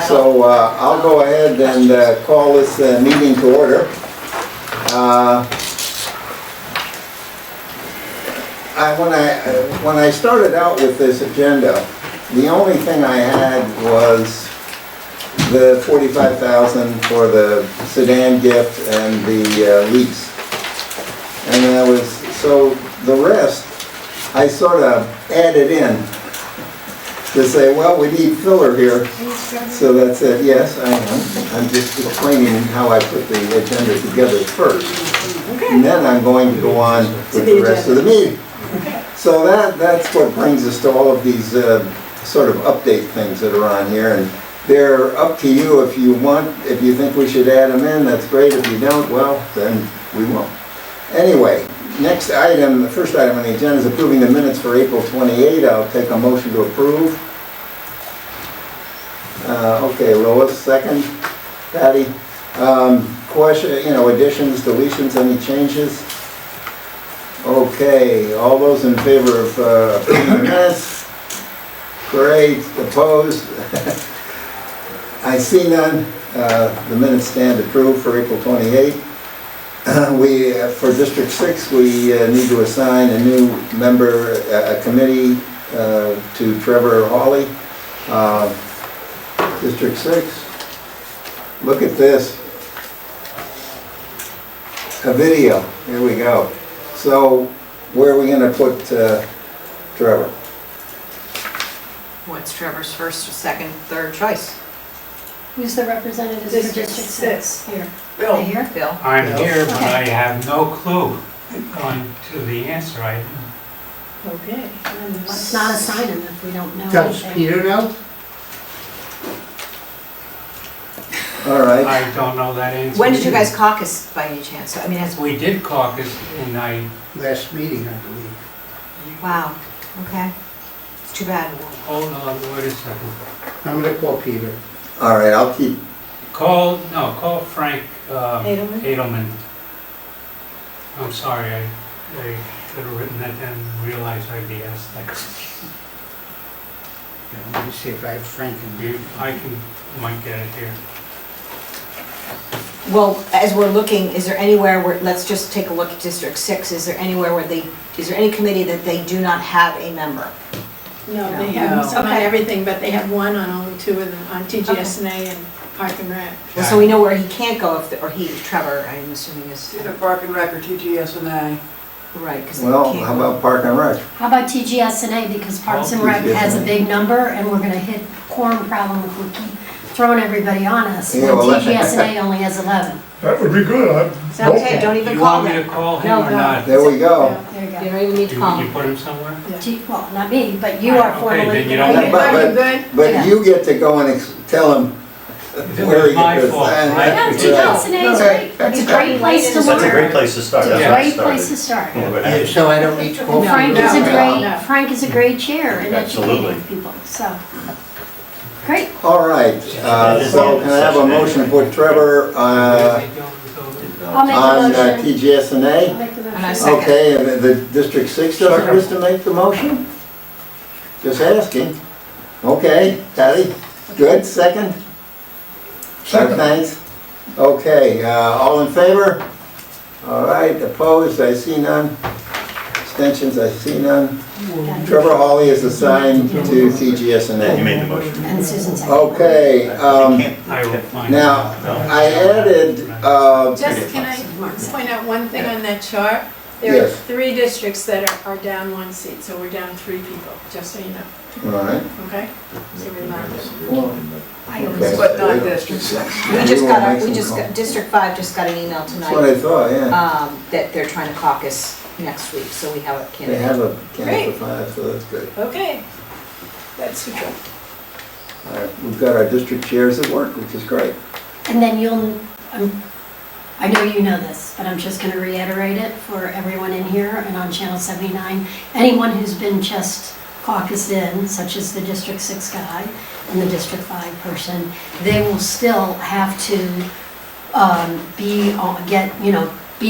So I'll go ahead and call this meeting to order. When I started out with this agenda, the only thing I had was the $45,000 for the sedan gift and the lease. And that was, so the rest, I sort of added in to say, well, we need filler here. So that's it. Yes, I am. I'm just explaining how I put the agenda together first. Okay. And then I'm going to go on with the rest of the meeting. So that's what brings us to all of these sort of update things that are on here. And they're up to you if you want. If you think we should add them in, that's great. If you don't, well, then we won't. Anyway, next item, the first item on the agenda is approving the minutes for April 28. I'll take a motion to approve. Okay, Lois, second. Patty. Question, additions, deletions, any changes? Okay, all those in favor of approving the minutes? Great, opposed? I see none. The minutes stand approved for April 28. For District 6, we need to assign a new member, a committee to Trevor Hawley. District 6, look at this. A video, here we go. So, where are we gonna put Trevor? What's Trevor's first, second, third choice? Who's the representative for District 6? Here. Bill. Right here? Bill. I'm here, but Okay. I have no clue going to the answer. Okay. And let's not assign him if we don't know Does anything. Peter know? All right. I don't know that answer. When did you guys caucus by any chance? I mean, We did caucus, and Last meeting, I believe. wow, okay. It's too bad. hold on, wait a second. I'm gonna call Peter. All right, I'll keep, Call Frank Edelman? Edelman. I'm sorry, I should have written that down and realized I'd be asked that question. Let me see if I have Frank in there. Might get it here. Well, as we're looking, is there anywhere where, let's just take a look at District 6, is there anywhere where is there any committee that they do not have a member? No, No. they have some on Okay. everything, but they have one on only two of them, on TGSNA and Park and Rec. Well, so we know where he can't go, or Trevor, I'm assuming is, Either Park and Rec or TGSNA. right, because they well, can't how go. about Park and Rec? How about TGSNA, because Parks and Rec has a big number, and we're gonna hit quorum problem if we keep throwing everybody on us. Yeah, When well, TGSNA only has 11. That would be good. Okay, don't even You call want me to him. call him No, or no. not? There we go. There you You go. don't even need to call You him. put him somewhere? Well, not me, but you are Okay, formally. then you don't Yeah, need- but Yeah. you get to go and tell him If it where was he my is. fault, No, right? TGSNA is great. That's a great place to learn. That's a great place to start. It's a That's where I great place to started. start. Yeah, but Yeah, so I don't need to call Frank Peter? is a No. Frank is a great chair in Absolutely. educating people, so. Great. All right, so can I have a motion to put Trevor I'll make the on motion. TGSNA? I'll make the And I motion. second. Okay, and the District 6 doesn't wish to make the motion? Just asking. Okay, Patty, good, second? Second. Thanks. Okay, all in favor? All right, opposed, I see none. Abstentions, I see none. Trevor Hawley is assigned to You TGSNA. made the motion. And Susan seconded. Okay, You can't- I will find now, out. I added, Just, can I point out one thing on that chart? There are Yes. 3 districts that are down 1 seat, so we're down 3 people, just so you know, all right. okay? So reminder. I always- Okay. But not District 6. District 5 just got an email That's what I tonight, thought, yeah. that they're trying to caucus next week, so we have a They candidate. have a candidate for 5, so that's good. Okay, that's super. All right, we've got our district chairs at work, which is great. And then I know you know this, but I'm just gonna reiterate it for everyone in here and on Channel 79. Anyone who's been just caucused in, such as the District 6 guy and the District 5 person, they will still have to be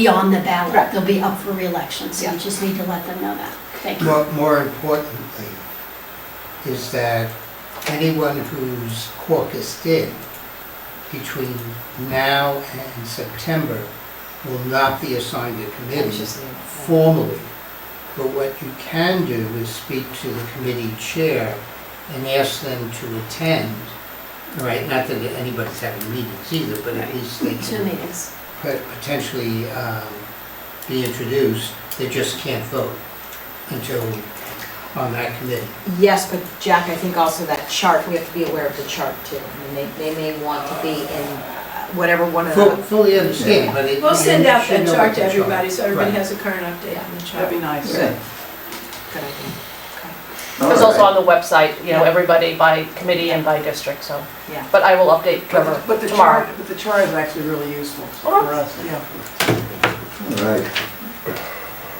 on the ballot. Right. They'll be up for reelection, so Yeah. you just need to let them know that. Thank you. More importantly, is that anyone who's caucused in between now and September will not be assigned a committee formally. But what you can do is speak to the committee chair and ask them to attend. All right, not that anybody's having meetings either, but at least they 2 can meetings. potentially be introduced. They just can't vote until on that committee. Yes, but Jack, I think also that chart, we have to be aware of the chart too. I mean, they may want to be in whatever one of the, Fully understand, but it. We'll send you out should that know chart what to the everybody, so everybody Right. has a current update on the chart. That'd be nice. Good. good idea. It's also All on the website, you know, Yeah. everybody by committee and by district, so. Yeah. But I will update Trevor But the tomorrow. chart is actually really useful for us, yeah. right.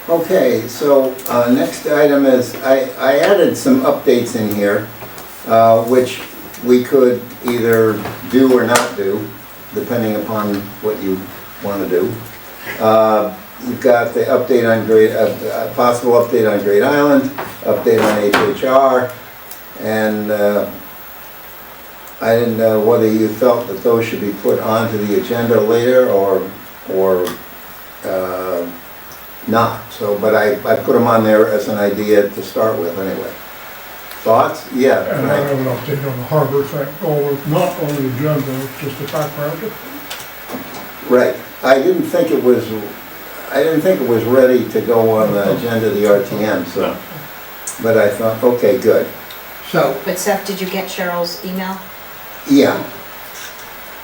Okay, so next item is, I added some updates in here, which we could either do or not do, depending upon what you want to do. You've got the update on possible update on Great Island, update on HHR, and I didn't know whether you felt that those should be put onto the agenda later or not. So, but I put them on there as an idea to start with anyway. Thoughts? Yeah, And I right. have an update on the harbor thing, although not on the agenda, it's just a background. Right. I didn't think it was ready to go on the agenda of the RTM, so, but I thought, okay, good. So, But Seth, did you get Cheryl's email? Yeah.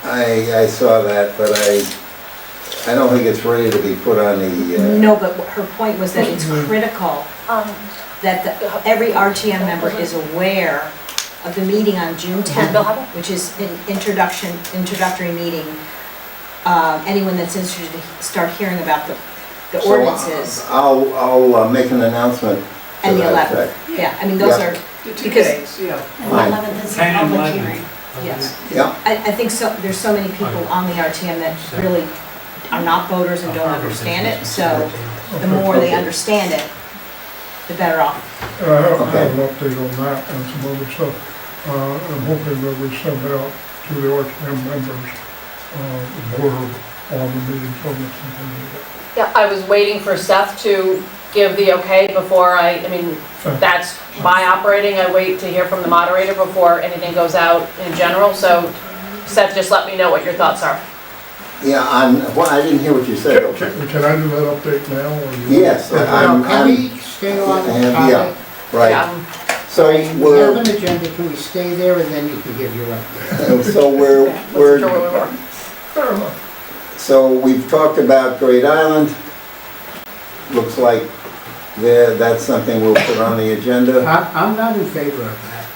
I saw that, but I don't think it's ready to be put on the, No, but her point was that it's critical that every RTM member is aware of the meeting on June 10th, Bill have it? which is an introductory meeting. Anyone that's interested to start hearing about the so ordinances I'll make an announcement to and the that 11th. effect. Yeah, I mean, those Yeah. are, The 2 Because- days, yeah. And Fine. the 11th is a 10 and public 11. hearing. yes. Yeah, I think so, there's so many people on the RTM that really are not voters and don't understand it, so the more they understand it, the better off. And I have an update on that and some other stuff. I'm hoping that we send out to the RTM members, the border on the meeting from the company. Yeah, I was waiting for Seth to give the okay before I mean, that's my operating. I wait to hear from the moderator before anything goes out in general, so Seth, just let me know what your thoughts are. yeah, well, I didn't hear what you said. Can I do that update now? Or you- Yes, now, can we stay on yeah, topic? right. Yeah. So We have we're, an agenda, can we stay there and then you can give your update? so we're, Wasn't sure where we were. Fair enough. so we've talked about Great Island. Looks like that's something we'll put on the agenda. I'm not in favor of that,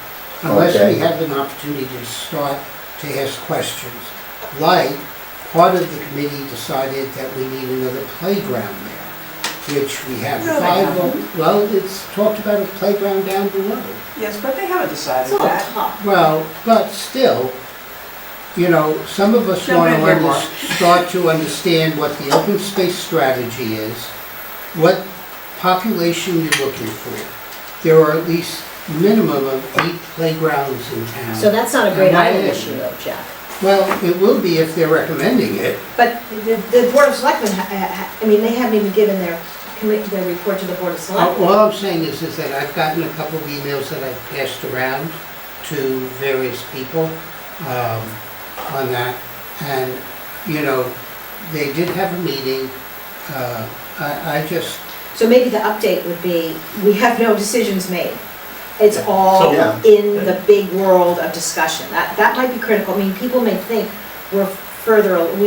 unless Okay. we have an opportunity to start to ask questions. Like, part of the committee decided that we need another playground there, which we have No, they 5, haven't. well, it's talked about a playground down below. Yes, but they haven't It's decided all that. tough. Well, but still, you know, some of us Jump want in here, Mark. to start to understand what the open space strategy is, what population you're looking for. There are at least minimum of 8 playgrounds in town. So that's not a Great And Island I- issue though, Jack. Well, it will be if they're recommending it. But the Board of Selectmen, I mean, they haven't even given their report to the Board of Selectmen. All I'm saying is that I've gotten a couple of emails that I've passed around to various people on that. And, you know, they did have a meeting. I just, So maybe the update would be, we have no decisions made. It's all So- Yeah. in the big world of discussion. That might be critical. I mean, people may think we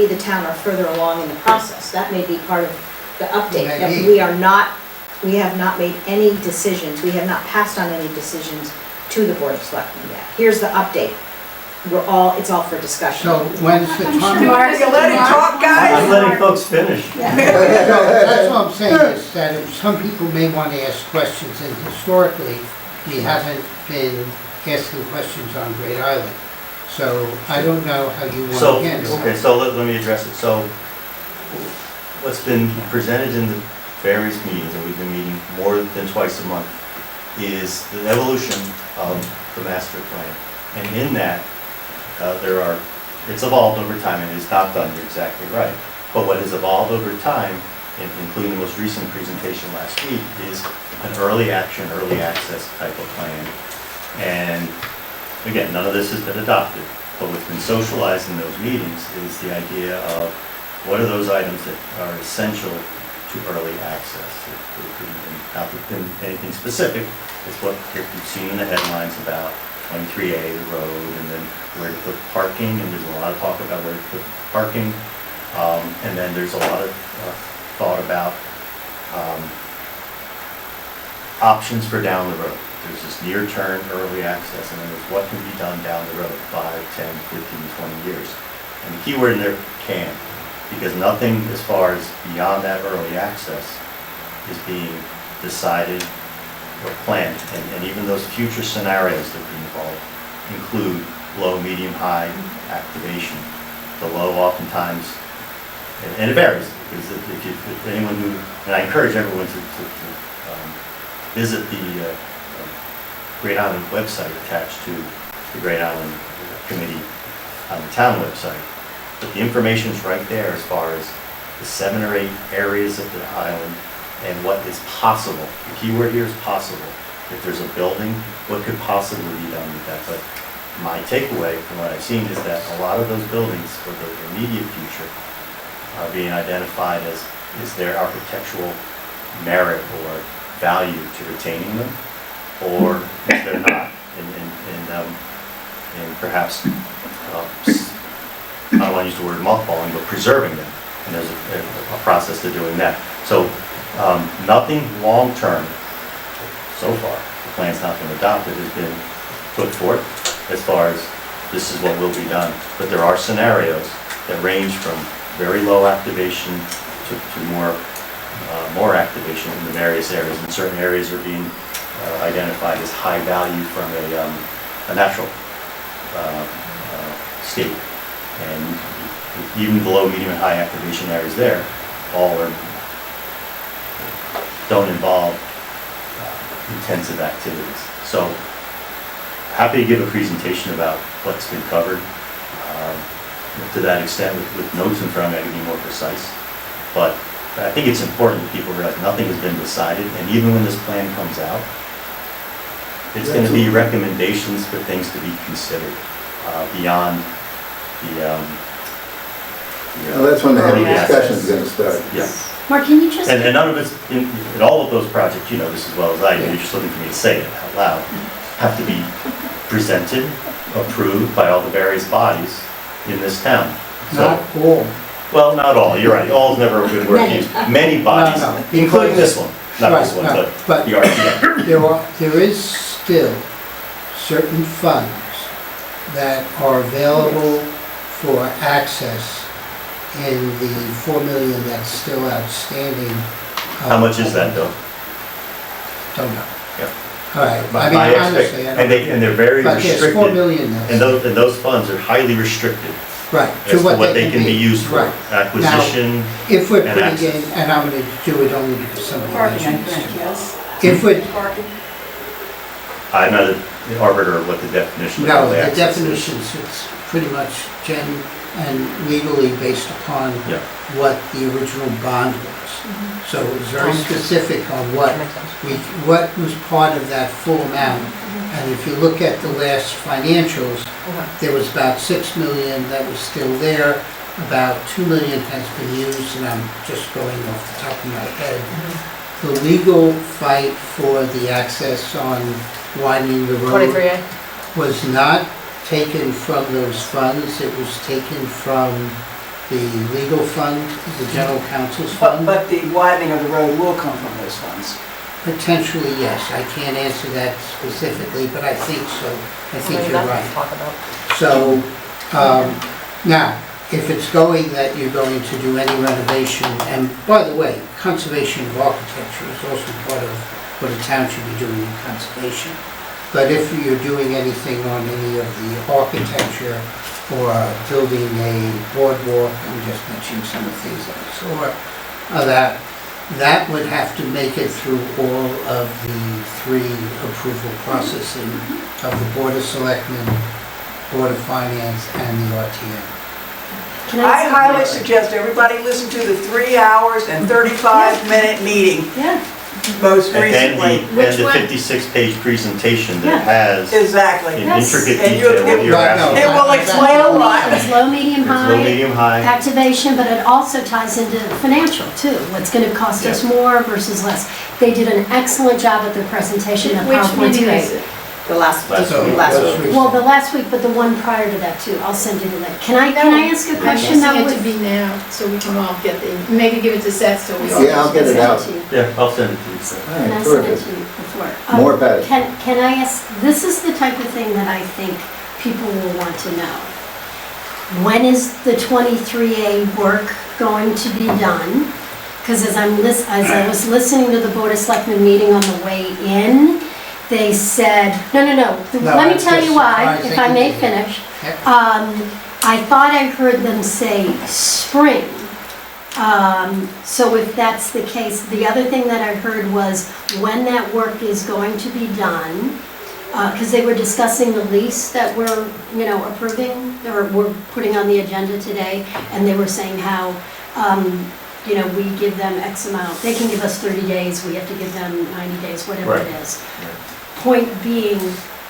the town are further along in the process. That may be part of the update. That Maybe. we have not made any decisions, we have not passed on any decisions to the Board of Selectmen yet. Here's the update. It's all for discussion. so when's the time? Mark, you let him talk, guys? I'm letting folks finish. That's what I'm saying, is that some people may want to ask questions, and historically, we haven't been asking questions on Great Island. So I don't know how you want So, to handle okay, it. so let me address it. So what's been presented in the various meetings, and we've been meeting more than twice a month, is the evolution of the master plan. And in that, it's evolved over time, and it's not done, you're exactly right. But what has evolved over time, including the most recent presentation last week, is an early action, early access type of plan. And again, none of this has been adopted, but what's been socialized in those meetings is the idea of what are those items that are essential to early access. Not anything specific, it's what you've seen in the headlines about 23A, the road, and then where to put parking, and there's a lot of talk about where to put parking. And then there's a lot of thought about options for down the road. There's this near-term early access, and then there's what can be done down the road, 5, 10, 15, 20 years. And the key word in there, can, because nothing as far as beyond that early access is being decided or planned. And even those future scenarios that be involved include low, medium, high activation. The low oftentimes, and it varies, because if anyone who, and I encourage everyone to visit the Great Island website attached to the Great Island Committee on the town website. But the information's right there as far as the 7 or 8 areas of the island and what is possible. The key word here is possible. If there's a building, what could possibly be done with that? But my takeaway from what I've seen is that a lot of those buildings for the immediate future are being identified as, is there architectural merit or value to retaining them, or if they're not, and perhaps, I don't want to use the word mothballing, but preserving them, and there's a process to doing that. So nothing long-term so far, the plan's not been adopted, has been put forth as far as this is what will be done. But there are scenarios that range from very low activation to more activation in the various areas. And certain areas are being identified as high value from a natural state. And even the low, medium, and high activation areas there all don't involve intensive activities. So happy to give a presentation about what's been covered. To that extent, with notes in front of me, I can be more precise. But I think it's important that people realize nothing has been decided, and even when this plan comes out, it's going to be recommendations for things to be considered beyond the. Well, that's when the heavy discussion is going to start. Yeah. Mark, can you just, And none of it's, in all of those projects, you know this as well as I do, you're just looking for me to say it out loud, have to be presented, approved by all the various bodies in this town. Not all. Well, not all, you're right, all is never a good word to use. Many bodies, No, including this one, not this Right, one, no, but the RTM. There is still certain funds that are available for access in the 4 million that's still outstanding. How much is that though? Don't know. Yeah. All right, I My mean, honestly, I don't know. and they're very But there's 4 restricted, million that's. and those funds are highly restricted Right. as to what they can be used for. Right. Acquisition, If we're and putting access. in, and I'm gonna do it only because somebody Parking, I mentioned this. think, yes. If we, Parking. I'm not the arbiter of what the definition of no, early the access is. definitions, it's pretty much and legally based upon Yeah. what the original bond was. So it was very specific on what That makes sense. what was part of that full amount. And if you look at the last financials, there was about 6 million that was still there. About 2 million has been used, and I'm just going off the top of my head. The legal fight for the access on widening the road 23A? was not taken from those funds. It was taken from the legal fund, the general counsel's fund. But the widening of the road will come from those funds. Potentially, yes. I can't answer that specifically, but I think so. I think Maybe you're that's what right. to talk about. So, now, if it's going that you're going to do any renovation, and by the way, conservation of architecture is also part of what a town should be doing in conservation. But if you're doing anything on any of the architecture or building a boardwalk, I'm just mentioning some of the things that I saw, that that would have to make it through all of the three approval processing of the Board of Selectmen, Board of Finance, and the RTM. Can I say- highly suggest everybody listen to the 3 hours and 35-minute meeting Yeah, most And then recently. the 56-page presentation Yeah. that has Exactly. in Yes. intricate And detail what you're Right, no. asking. It will explain a lot. it's low, medium, It's low, high, medium, high. activation, but it also ties into financial too. What's gonna cost us more versus less. They did an excellent job at their presentation, the Which PowerPoint's meeting great. is it? The last So, week. Well, the last week, but the one prior to that too, I'll send you the link. Can I ask a I'm question asking though? it to be now, so we can all get the, maybe give it to Seth, so we all. Yeah, I'll get it out. Yeah, I'll send it to you. All Can I right, send it terrific. to you before? More Patty. Can I ask, this is the type of thing that I think people will want to know. When is the 23A work going to be done? Because as I was listening to the Board of Selectmen meeting on the way in, they said, no, let me I'm tell you just why, surprised if they I may did. finish. Yep. I thought I heard them say spring. So if that's the case, the other thing that I heard was when that work is going to be done, because they were discussing the lease that we're, approving, or we're putting on the agenda today, and they were saying how, we give them X amount, they can give us 30 days, we have to give them 90 days, whatever it Right. is. Point being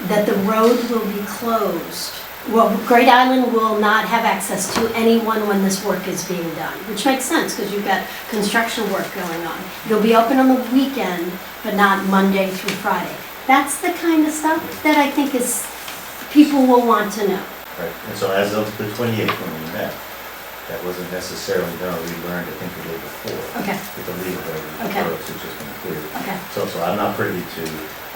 that the road will be closed. Well, Great Island will not have access to anyone when this work is being done, which makes sense because you've got construction work going on. It'll be open on the weekend, but not Monday through Friday. That's the kind of stuff that I think is, people will want to know. Right, and so as of the 28th when we met, that wasn't necessarily known, we learned, I think, the day before. Okay, With the legal version, Okay. so it's just been cleared. okay, So I'm not privy to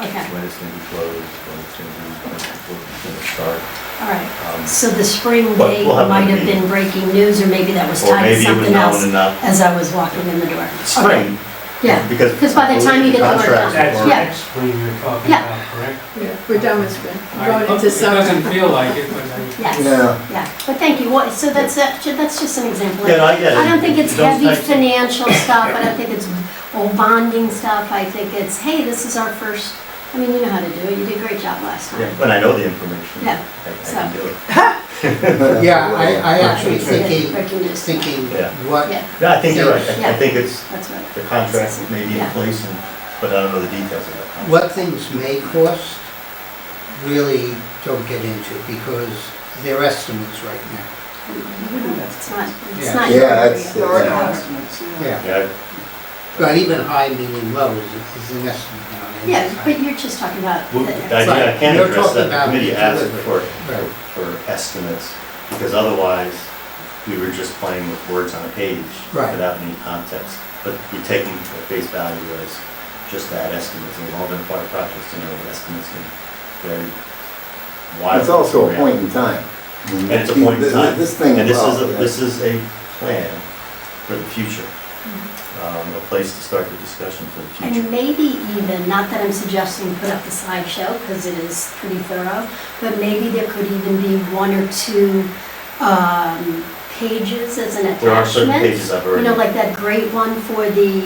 okay, when it's gonna be closed, when it's gonna start. all right. Um, So the spring But date we'll have might that have meeting. been breaking news, or maybe that was Or tied to maybe it was something known else enough. as I was walking in the door. Spring. Yeah, Because. because by the time you get the work contracts done. That's weren't- Yeah. next spring you're talking Yeah. about, correct? Yeah, we're done with spring, we're going It into summer. doesn't feel like it, but I. Yes, Yeah. yeah, but thank you. So that's just an example. Yeah, no, I get it. I don't think it's Those heavy types of- financial stuff, I don't think it's all bonding stuff, I think it's, hey, this is our first, you know how to do it, you did a great job last Yeah, time. when I know the information. Yeah, I so. can do it. Yeah, I actually Breaking news. thinking Yeah. what, Yeah, Yeah, I think you're right, I Yeah. think it's, that's right. the contract may be in Yeah. place, but I don't know the details of that contract. what things may cost, really don't get into, because they're estimates right now. It's not, it's Yeah. not. Yeah, your that's- area. Already yeah. estimates, Yeah, Yeah, but even high, medium, low is an estimate now. Yeah, but you're just talking about. well, the- I can't You're address talking that, the about committee the asked delivery. for, Right. for estimates, because otherwise, we were just playing with words on a page Right. without any context. But we take them at face value as just that, estimates, and we've all been part of projects, estimates can vary widely. It's also a around. point in time. And it's a point in time. This thing And involved. this is a plan for the future, a place to start the discussion for the future. And maybe even, not that I'm suggesting put up the slideshow, because it is pretty thorough, but maybe there could even be one or two pages as an attachment. There are certain pages I've already. Like that great one for the,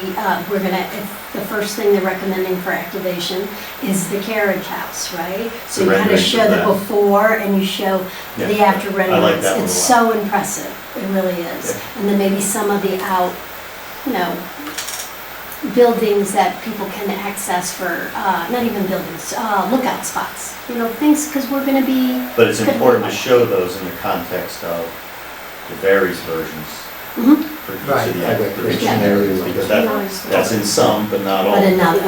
the first thing they're recommending for activation is the carriage house, right? So The you kind of renderings show of the that. before and you show the Yeah, after I like renderings. that one a It's lot. so impressive, it really is. Yeah. And then maybe some of the out, buildings that people can access for, not even buildings, lookout spots. Things, because we're gonna be. But it's gonna be important to like- show those in the context of the various versions Mhm. for each Right. of the Yeah. activation areas, because that's in some, but not all. But another,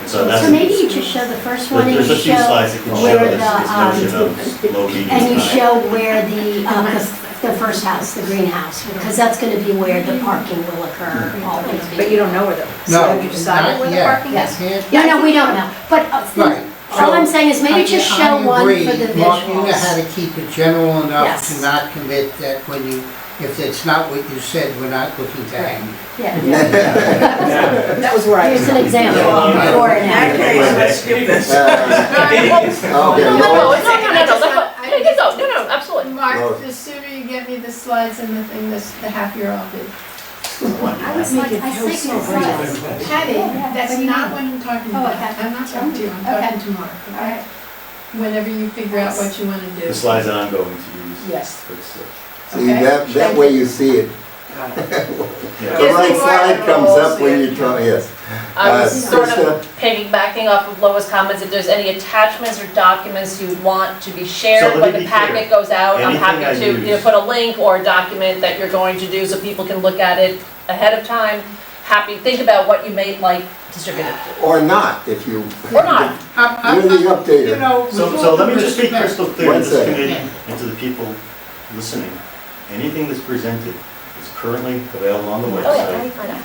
So that's. so maybe you just show the first one and There's you a few show slides that can show where this the, notion of low, medium, and you high. show where the first house, the greenhouse, because that's gonna be where the parking will occur. all things being But you don't know where the, No, so have you decided where the not yet. parking Yes. is? Can't- No, we don't know, but Right. all I'm saying is maybe just show one for the I agree, Mark, you know how visuals. to keep it general enough Yes. to not commit that if it's not what you said, we're not looking to hang you. Yeah, That was where I was. here's an example, Yeah. before and In that after. case, let's skip this. Okay, No, well, no, absolutely. Well- Mark, the sooner you get me the slides and the thing, the happier I'll be. want you to I would have- make it I feel think so it's great. nice. Patty, that's What do you not mean? what I'm talking Oh, about. okay. I'm not talking to you, I'm Okay. talking to Mark. All right. Whenever you figure out what you want to do. The slides that I'm going to use. Yes. See, Okay. that way you see it. Got it. Yeah. The Yes, right they slide were. comes up when Yeah. you tell, yes. I was sort Krista? of piggybacking off of Lois' comments, if there's any attachments or documents you want to be So shared let when me the be clear. packet goes out, I'm Anything I happy to use- either put a link or a document that you're going to do so people can look at it ahead of time. Happy, think about what you may like distributed, Or not, if you. or not. You're the updater. You know, with So all let me due just be respect- crystal clear to One this second. committee and to the people listening. Anything that's presented is currently available on the Oh, yeah, website I know.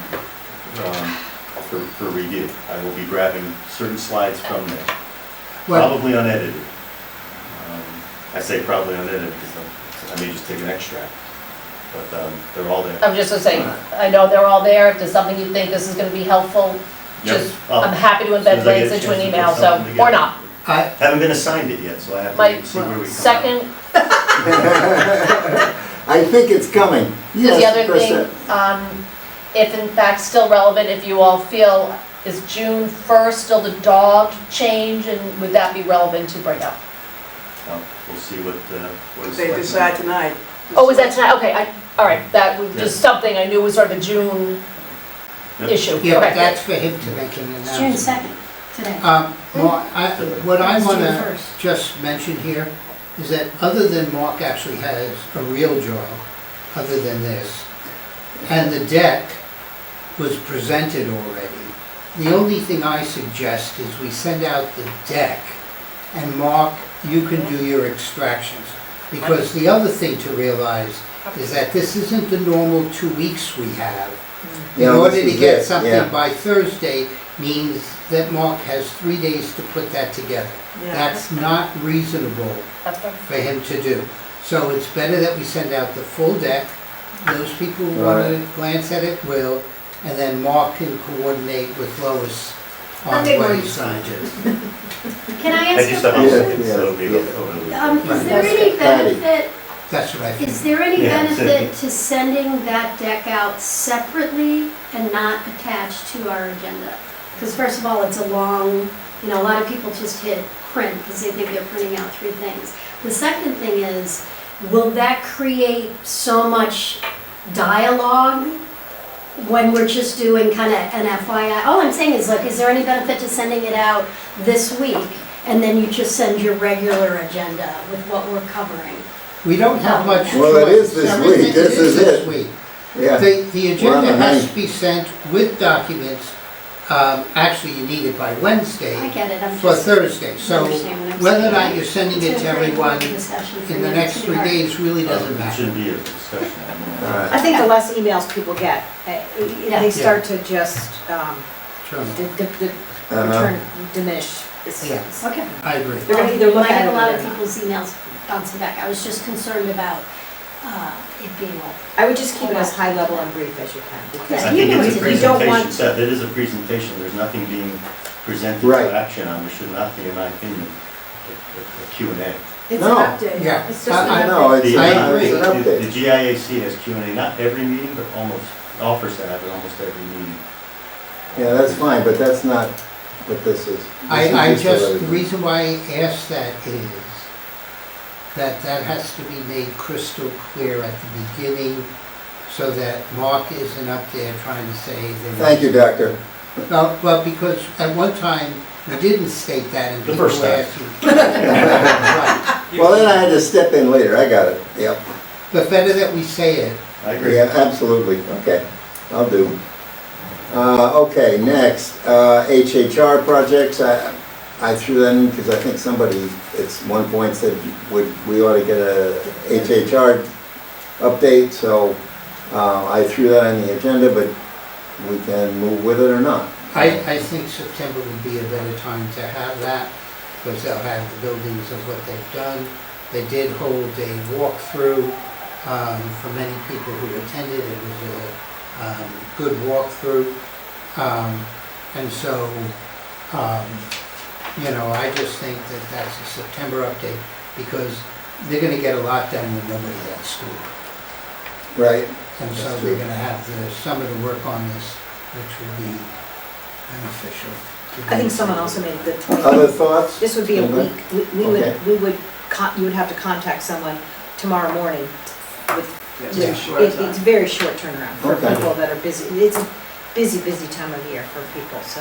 for review. I will be grabbing certain slides from there, Well, probably unedited. I say probably unedited because I may just take an extract, but they're all there. I'm just gonna say, I know they're all there, if there's something you think this is gonna be helpful, Yep. just, I'll- I'm happy to as soon embed as I get links a into an chance to put email, so, something or together. not. I, Haven't been assigned it yet, so I have My to see where we come out. second, I think it's coming. the Yes, other Krista. thing, if in fact still relevant, if you all feel, is June 1st still the dog change, and would that be relevant to bring up? Well, We'll see what is. They decide tonight. Oh, is that tonight? Okay, all right, that was just something I knew was sort of a June Yep. issue. yeah, but Okay. that's for him to make an It's June announcement. 2nd, today. Mark, what I It's June wanna 1st. just mention here is that other than Mark actually has a real job, other than this, and the deck was presented already, the only thing I suggest is we send out the deck, and Mark, you can do your extractions. Because the other thing to realize is that this isn't the normal 2 weeks we have. In Yeah, order this to is get it, yeah. something by Thursday means that Mark has 3 days to put that together. Yeah. That's not reasonable That's fine. for him to do. So it's better that we send out the full deck. Those people who want to glance at it will, and then Mark can coordinate with Lois on Monday what morning he's going to do. Can I I ask just a have a Yeah, look, question? yeah, so it'll be yeah. over the weekend. Is there any Patty. benefit, That's what I think. is there any Yeah. benefit to sending that deck out separately and not attached to our agenda? Because first of all, it's a long, you know, a lot of people just hit print because they think they're printing out 3 things. The second thing is, will that create so much dialogue when we're just doing kind of an FYI? All I'm saying is, like, is there any benefit to sending it out this week and then you just send your regular agenda with what we're covering? We don't have much choice. Well, it is this Everything week. This is this it. week. Yeah. The We're on agenda the has ninth. to be sent with documents. Actually, you need it by I Wednesday get it, I'm for just. Thursday. So understand what I'm whether or saying. not you're sending it to everyone Discussion for in the you. next It's 3 hard. days really doesn't It matter. shouldn't be a discussion. All right. I think the less emails people get, they start to just Sure. diminish. It's- Yeah. Okay. I agree. They're gonna either look I at get it a lot or of not. people's emails bouncing back. I was just concerned about it being all. I would just keep it as high level and brief as you can, because Yeah, I you think know it's a what to do. You don't presentation, want- Seth, it is a presentation, there's nothing being presented Right. for action on, there should not be, in my opinion, a Q&A. It's No. an update. Yeah. It's just an I update. know, it's, I it's agree. an update. The GIAC has Q&A, not every meeting, but almost, offers to have it almost every meeting. Yeah, that's fine, but that's not what this is. This I is just, a- the reason why I asked that is that that has to be made crystal clear at the beginning so that Mark isn't up there trying to say that. Thank you, Doctor. Well, because at one time, we didn't state that and The people first were time. asking. Right. Well, then I had to step in later, I got it, yep. But better that we say it. I agree. Yeah, absolutely, okay, I'll do. Okay, next, HHR projects, I threw that in because I think somebody at one point said we ought to get a HHR update, so I threw that on the agenda, but we can move with it or not. I think September would be a better time to have that because they'll have the buildings of what they've done. They did hold a walkthrough for many people who attended. It was a good walkthrough. And so, you know, I just think that that's a September update because they're going to get a lot done with nobody at school. Right. And so we're gonna have some of the work on this, which will be beneficial. to I think the- someone also made a good point. Other thoughts? This would be a Anybody? week, we Okay. would, you would have to contact someone tomorrow morning with, It's Yeah. too short it's time. very short turnaround for Okay. people that are busy. It's a busy time of year for people, so.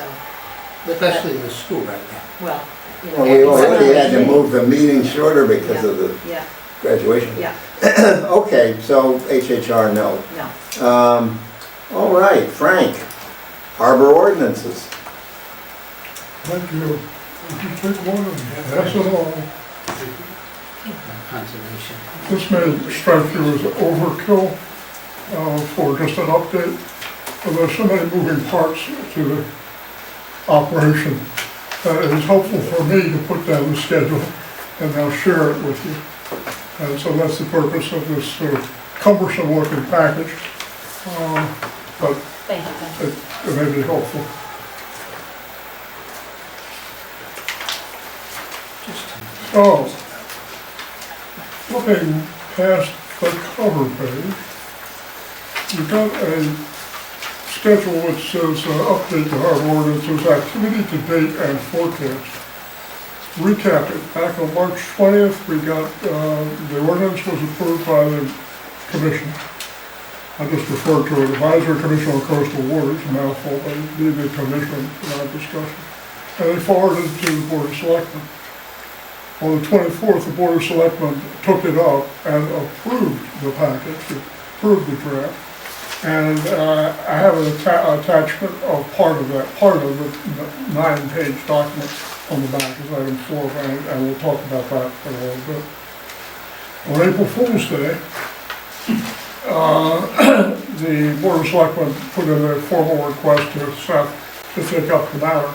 with that- Especially the school right now. Well, you know. Well, we already someone- had to move the meeting shorter because of the Yeah, graduation. yeah, Okay, so HHR, no. no. All right, Frank, harbor ordinances. Thank you. Would you take one and pass it on? Conservation. This may strike you as overkill for just an update, but there's so many moving parts to the operation that it is helpful for me to put down the schedule and I'll share it with you. And so that's the purpose of this sort of cumbersome looking package, but Thank you. it may be helpful. So, looking past the cover page, we've got a schedule which says update the harbor ordinances, activity to date and forecast. Recapping, back on March 20th, we got, the ordinance was approved by the commission. I just referred to it, Advisory Commission on Coastal Waters, a mouthful, but it'd be the commission in our discussion. And they forwarded it to the Board of Selectmen. On the 24th, the Board of Selectmen took it up and approved the package, approved the draft. And I have an attachment of part of that, part of the 9-page document on the back is item 4, and we'll talk about that for a little bit. On April Fool's Day, the Board of Selectmen put in a formal request to staff to take up the matter.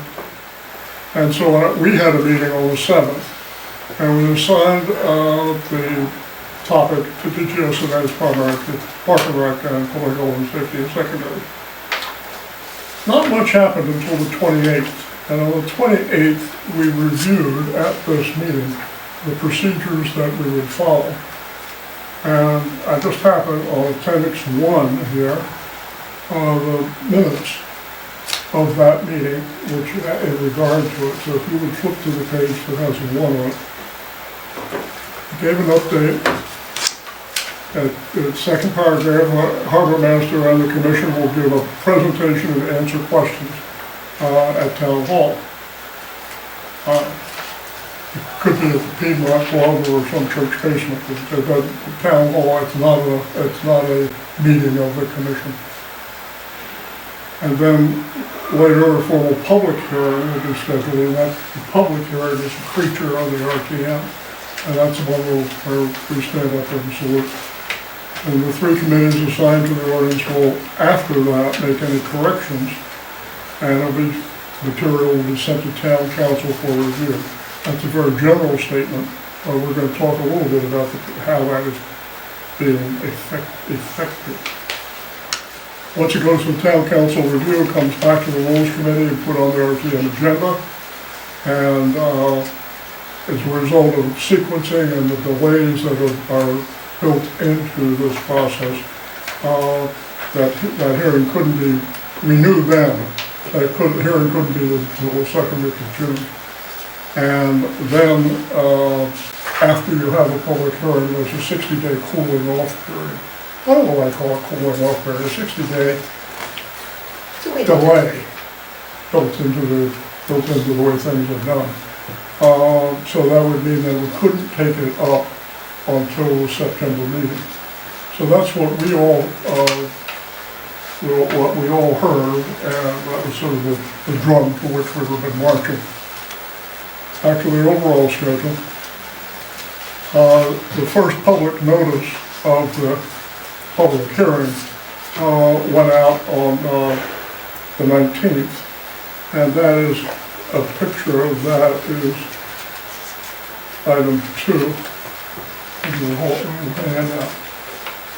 And so we had a meeting on the 7th, and we assigned the topic to DGS and as primary, to Park and Rec and Public Health and Safety and secondary. Not much happened until the 28th, and on the 28th, we reviewed at this meeting the procedures that we would follow. And I just happened on Appendix 1 here, the minutes of that meeting, which in regard to it, so if you would flip to the page that has a 1 on it, gave an update. At the second paragraph, Harbor Master and the Commission will give a presentation and answer questions at Town Hall. It could be at the Piedmont Club or some church basement, but the Town Hall, it's not a meeting of the Commission. And then later, a formal public hearing will be scheduled, and that the public hearing is a creature of the RTM, and that's the one where we stand up and salute. And the 3 committees assigned to the ordinance will, after that, make any corrections, and material will be sent to town council for review. That's a very general statement. We're going to talk a little bit about how that is being effective. Once it goes to the town council review, it comes back to the rules committee and put on the RTM agenda. And as a result of sequencing and the delays that are built into this process, that hearing couldn't be, we knew then, that hearing couldn't be until the 2nd week of June. And then, after you have a public hearing, there's a 60-day cooling off period. I don't know why I call it cooling off period, a 60-day So wait, delay built into the way things are done. So that would mean that we couldn't take it up until the September meeting. So that's what we all heard, and that was sort of the drum to which we have been marching. Back to the overall schedule. The first public notice of the public hearing went out on the 19th, and that is a picture of that is item 2.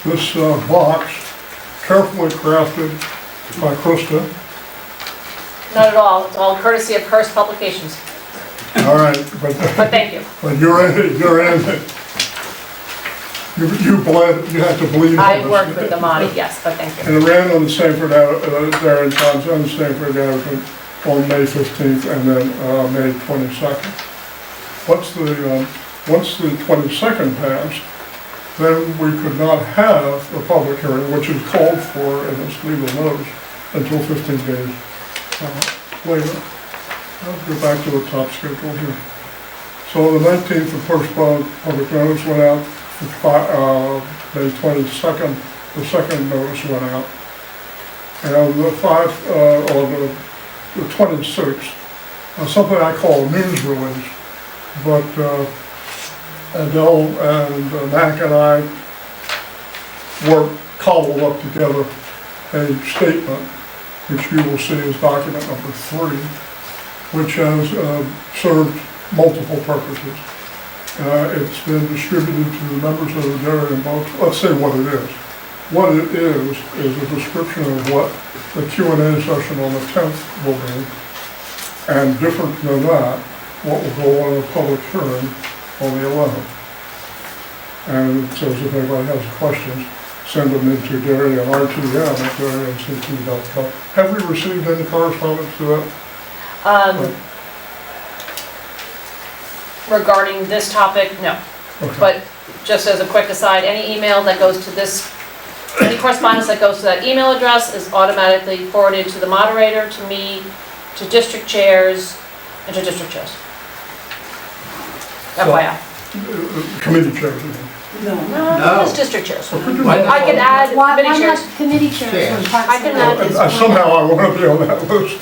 This box, carefully crafted by Krista. Not at all, it's all courtesy of Hearst Publications, All right, but thank you. but you're in it. You had to bleed. I worked with the Monty, yes, but thank you. And it ran on the Sanford, Darien Times and Sanford Advocate on May 15th and then May 22nd. Once the 22nd passed, then we could not have a public hearing, which is called for in this legal notice, until 15 days later. I'll go back to the top schedule here. So the 19th, the first public notice went out. May 22nd, the second notice went out. And the 26th, something I call a news release, but Adele and Mac and I cobbled up together a statement, which you will see as document number 3, which has served multiple purposes. It's been distributed to the members of the Darien Boat. Let's say what it is. What it is a description of what the Q&A session on the 10th will be, and different than that, what will go on in a public hearing on the 11th. And it says if anybody has questions, send them into Darien RTM@dariencc.com. Have we received any correspondence to that? Regarding this topic, no. Okay. But just as a quick aside, any email that goes to this, any correspondence that goes to that email address is automatically forwarded to the moderator, to me, to district chairs, and to district chairs. FYI. Committee chairs, you mean? No, No. just district chairs. Why I can add Why committee not chairs. committee chairs when Parks I can and add Rec is Somehow I want to be on that list.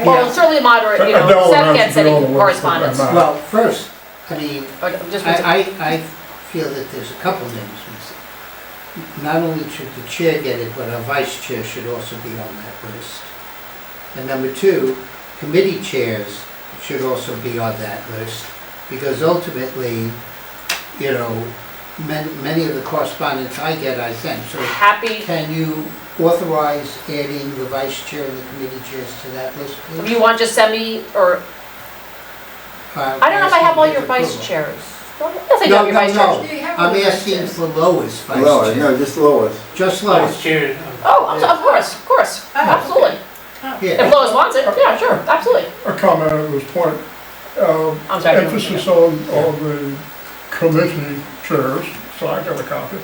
Well, certainly moderate, you know, Adele Seth has gets to be any on the list, correspondence. but I'm Well, first, I mean, Or just- I feel that there's a couple things missing. Not only should the chair get it, but our vice chair should also be on that list. And number 2, committee chairs should also be on that list, because ultimately, you know, many of the correspondence I get, I send. So Happy, can you authorize adding the vice chair and the committee chairs to that list, if please? you want, just send me, or, I don't know if I have all your vice chairs. Yes, I do No, have your no, vice no. chairs. You have I'm all the vice asking chairs. for Lois vice Lois, chair. no, just Lois. Just Vice Lois. chair. Oh, of course, absolutely. Yeah. If Lois wants it, yeah, sure, absolutely. A comment at this point. I'm sorry. Emphasis on the committee chairs, so I got a copy.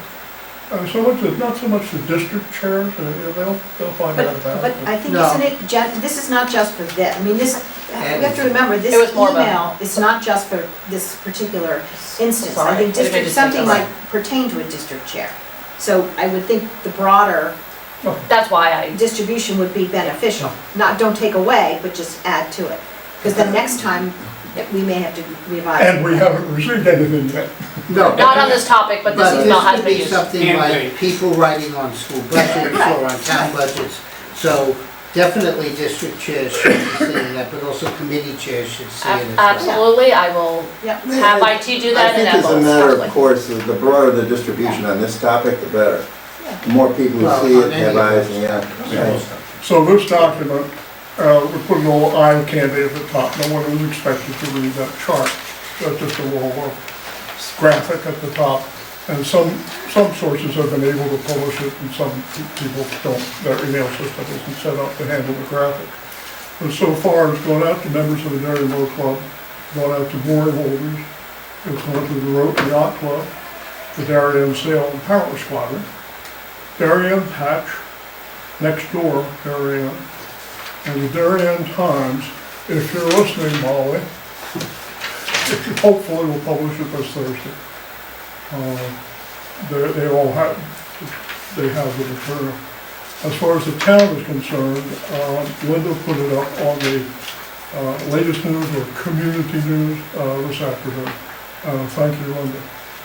Not so much the district chairs, they'll find out about But it. I think, No. isn't it, this is not just for this, I mean, this, we have to remember, this It was more of a- email is not just for this particular instance. I Sorry, think I didn't mean district, to say something that. might pertain to a district chair. So I would think the broader That's why I, distribution would be beneficial. Not, don't take away, but just add to it. Because the next time, we may have to revise. And we haven't received anything yet. No. not on this topic, but this email has could been be used. something Campaign. like people writing on school budgets or on town budgets. So definitely district chairs should be seeing that, but also committee chairs should see it as well. Absolutely, I will Yep. have IT do that and I that think will. it's a matter of course, the broader the distribution on this topic, the better. The more people who Well, see on it, any have of eyes, those. yeah. So this document, we put a little eye candy at the top. No one was expected to read that chart. That's just a little graphic at the top. And some sources have been able to publish it and some people don't. Their email system isn't set up to handle the graphic. But so far, it's gone out to members of the Darien Boat Club, gone out to mooring holders, it's gone to the Rotary Yacht Club, the Darien Sail and Power Squadron, Darien Hatch, next door, Darien, and the Darien Times. If you're listening, Molly, hopefully we'll publish it this Thursday. They all have, they have the material. As far as the town is concerned, Linda put it up on the latest news or community news this afternoon. Thank you, Linda.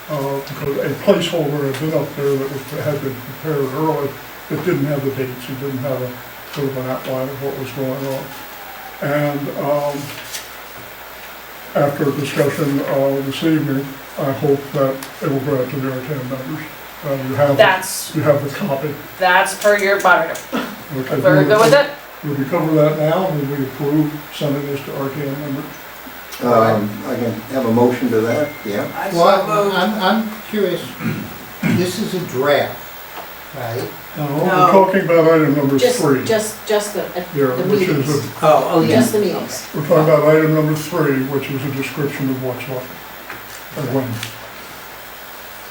Because a placeholder had been up there that had been prepared early, that didn't have the dates, it didn't have a sort of an outline of what was going on. And after a discussion this evening, I hope that it will go out to the RTM members. You have the copy. That's per your moderator. Okay, Very good with it? Will we cover that now, and we approve sending this to RTM members? I can have a motion to that, yeah. I Well, so moved. I'm curious, this is a draft, right? No, we're talking about item number Just, 3. just the Yeah, the which is meetings, a, Oh, yeah. just the meetings. we're talking about item number 3, which is a description of what's what. And when,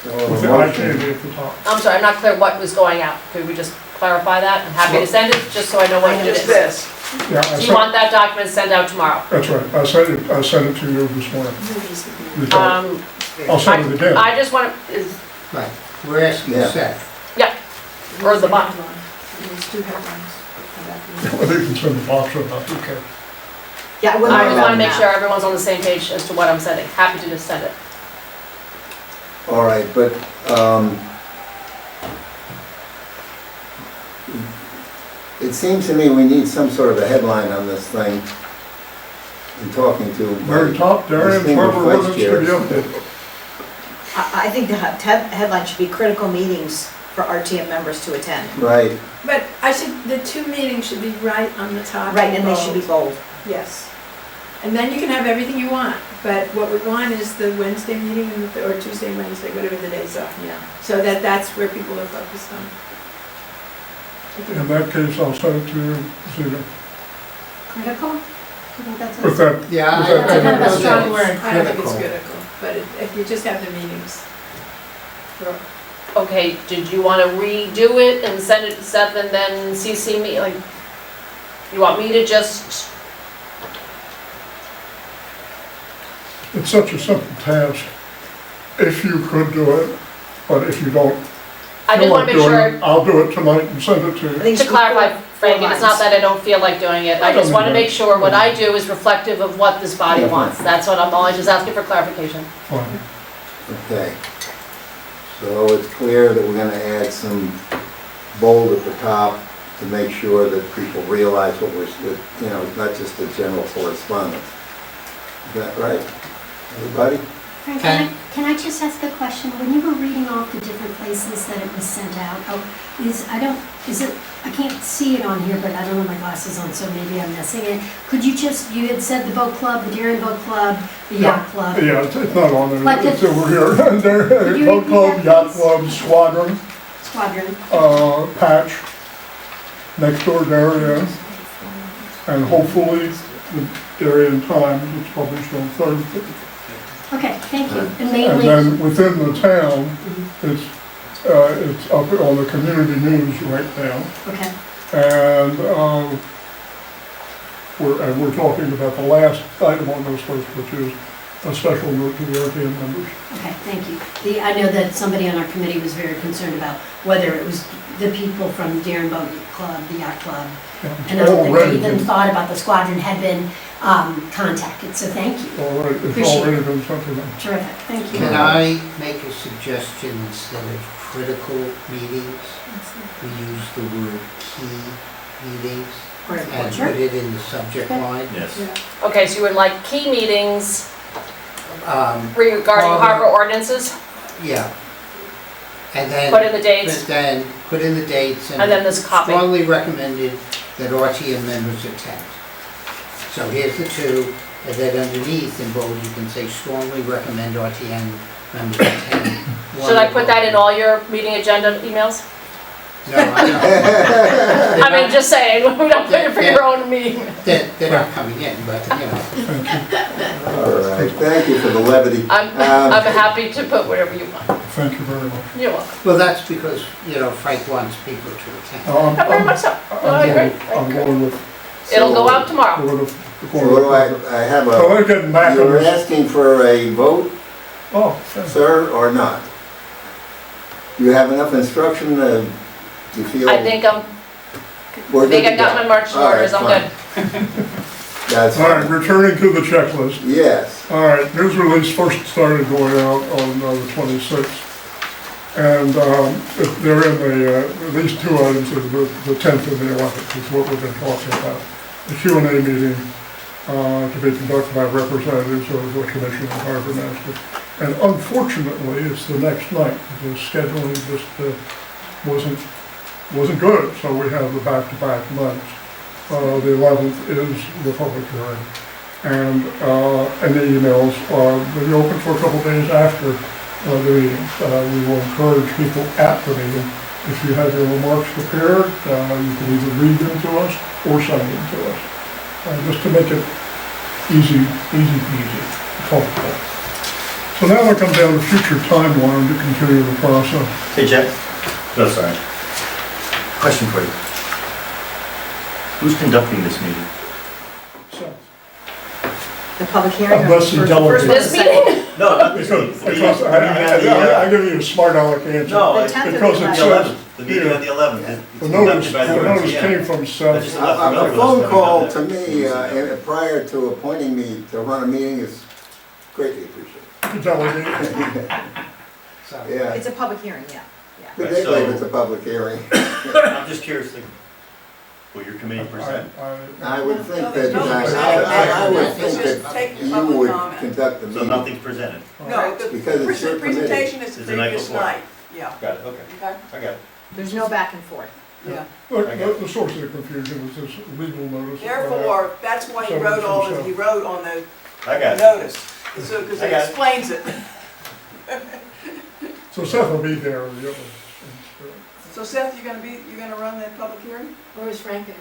So with a the motion- ITV at the top. I'm sorry, I'm not clear what was going out. Could we just clarify that? I'm happy to send it, just so I know what it Just is. this. Yeah, I Do you sent, want that document sent out tomorrow? that's right, I sent it to you this morning. You got it. I'll send it again. I just want to, Right, we're asking Yeah. Seth. or the bond. There's two headlines. Whether you can send the box or not, okay. Yeah, I wouldn't I worry just want about to make that. sure everyone's on the same page as to what I'm sending. Happy to just send it. All right, but, it seems to me we need some sort of a headline on this thing. In talking to. Very top, Darien, distinguished Harbor vice Ordinance to chairs. be updated. I think the headline should be critical meetings for RTM members to attend. Right, But the two meetings should be right on the top. Right, and they should be bold. bold. Yes. And then you can have everything you want, but what we want is the Wednesday meeting and or Tuesday, Wednesday, whatever the days are. Yeah. So that's where people are focused on. In that case, I'll send it to you this evening. Critical? I think that's With a, that, Yeah, Is I. that I kind of a don't know strong that word. it's I don't think it's critical. critical, but if you just have the meetings. Okay, did you want to redo it and send it to Seth and then CC me? Like, you want me to just, it's such a simple task. If you could do it, but if you don't I feel just want like to make doing sure, it, I'll do it tonight and send it to I you. think it to should be clarify, four Frank, and it's not lines. that I don't feel like doing it. I I don't just want to need make that. sure what I do is reflective of what this body Yeah. wants. That's what I'm only just asking for clarification. Fine. okay. So it's clear that we're gonna add some bold at the top to make sure that people realize what we're, that, you know, it's not just a general correspondence. Is that right? Everybody? Frank, can I just ask a question? When you were reading off the different places that it was sent out, I can't see it on here, but I don't have my glasses on, so maybe I'm missing it. Could you you had said the boat club, the Darien Boat Club, the yacht club. Yeah, it's not on there, But it's the- over here. There, you boat repeat club, that, yacht please? club, squadron, Squadron. patch, next door Darien, and hopefully the Darien Times, it's published on Thursday. Okay, thank you. And And mainly, then within the town, it's up on the community news right now. okay, And we're talking about the last item on this list, which is a special note to the RTM members. okay, thank you. I know that somebody on our committee was very concerned about whether it was the people from Darien Boat Club, the yacht club, and I don't think they even thought about the squadron had been contacted, so thank you. All right, it's Appreciate already been something. Terrific, thank you. Can I make a suggestion instead of critical meetings? We use the word key meetings and Sure. put it in the subject line. Yes. Okay, so you would like key meetings regarding Harbor- harbor ordinances, Yeah. And then. put in the dates, But then, put in the dates and then this copy. strongly recommended that RTM members attend. So here's the two, and then underneath in bold, you can say strongly recommend RTM members attend. Should I put that in all your meeting agenda emails? No, I don't. I mean, just saying, we don't put it for your own meeting. They're not coming in, but, you know. All right, thank you for the levity. I'm happy to put whatever you want. Thank you very much. You're welcome. Well, that's because, you know, Frank wants people to attend. Very much so. No, I agree. I'm going with. It'll go out tomorrow. So what do I have So we're getting back on you're this. asking for a vote, Oh, okay. sir, or not? You have enough instruction, you feel? I think we're I think good I to got go? my marching All right, orders, I'm fine. good. That's All right, fine. returning to the checklist. Yes, All right, news release first started going out on the 26th. And they're in these two items, the 10th and the 11th is what we've been talking about. The Q&A meeting to be conducted by representatives of the commission and harbor master. And unfortunately, it's the next night. The scheduling just wasn't good, so we have the back-to-back nights. The 11th is the public hearing. And the emails will be open for a couple days after the meetings. We will encourage people at the meeting. If you have your remarks prepared, you can either read them to us or send them to us, just to make it easy peasy, comfortable. So now we come down to future timeline to continue the process. Hey, Jeff? No, sorry. Question for you. Who's conducting this meeting? So, The public hearing. or Unless you first- delegate. first one, This second? meeting? No, not this meeting. Because I give you a smart aleck answer. No, The 10th or Because the it The 11th? 11th, the meeting on the 11th. It's The notice, conducted by the the notice RTM. came from That's Seth. just A not familiar a with phone us. call to me prior to appointing me to run a meeting is greatly appreciated. Delegate. Yeah, It's a public hearing, yeah. particularly if it's a public hearing. I'm just curious, like, will your committee present? I would think No, that, there's no I presenting. would It's think just that take the you public would comment. conduct the So meeting. nothing's presented? No, the Because it's your committee. presentation is the It's the night previous before. night, yeah. Got it, okay. Okay, I got it. There's no back and forth. yeah. Look, the source of the confusion is this legal notice. Therefore, that's why he So- wrote all so- this, he wrote on the I got it. notice, so, because I it got it. explains it. So Seth will be there, and the others. So Seth, you're gonna run that public hearing? Or is Frank gonna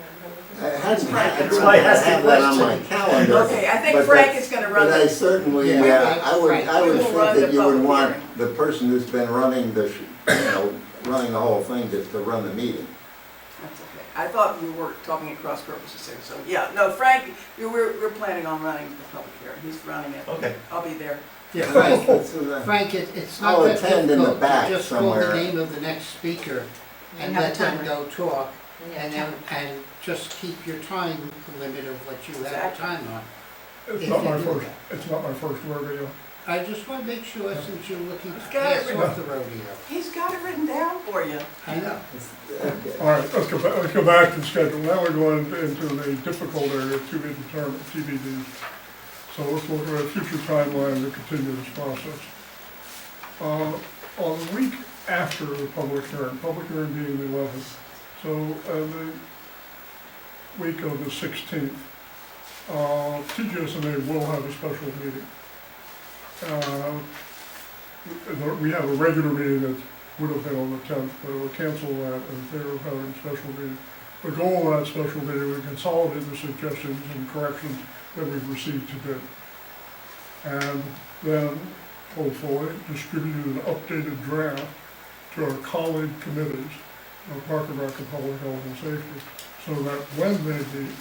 I run? hadn't, That's why I asked the have that on my question. calendar. Okay, I think but Frank that's- is gonna run But I the, certainly, Yeah, I would We will think run that the you would public want hearing. the person who's been running the, running the whole thing just to run the meeting. that's okay. I thought we were talking at cross purposes here, so, yeah, no, Frank, we're planning on running the public hearing, he's running it. Okay. I'll be there. Yeah, Frank, So, Frank, it's not I'll that attend in the difficult back to just call the somewhere. name of the next speaker and have a let them timer. go talk, Yeah, and then, and just keep your time limit of what you have Exactly. time on. It's If not you my do first, that. it's not my first rodeo. I just want to make sure, since you're looking to It's got it pass written. off the rodeo. He's got it written down for you. I know. Okay. All right, let's go back to the schedule. Now we're going into the difficult area, to be determined, TBD. So let's look at a future timeline to continue this process. On the week after the public hearing being the 11th, so the week of the 16th, TGSMA will have a special meeting. We have a regular meeting that would have been on the 10th, but we'll cancel that in favor of having a special meeting. The goal of that special meeting is to consolidate the suggestions and corrections that we've received to date. And then, hopefully, distribute an updated draft to our colleague committees, Park and Rec and Public Health and Safety, so that when they meet,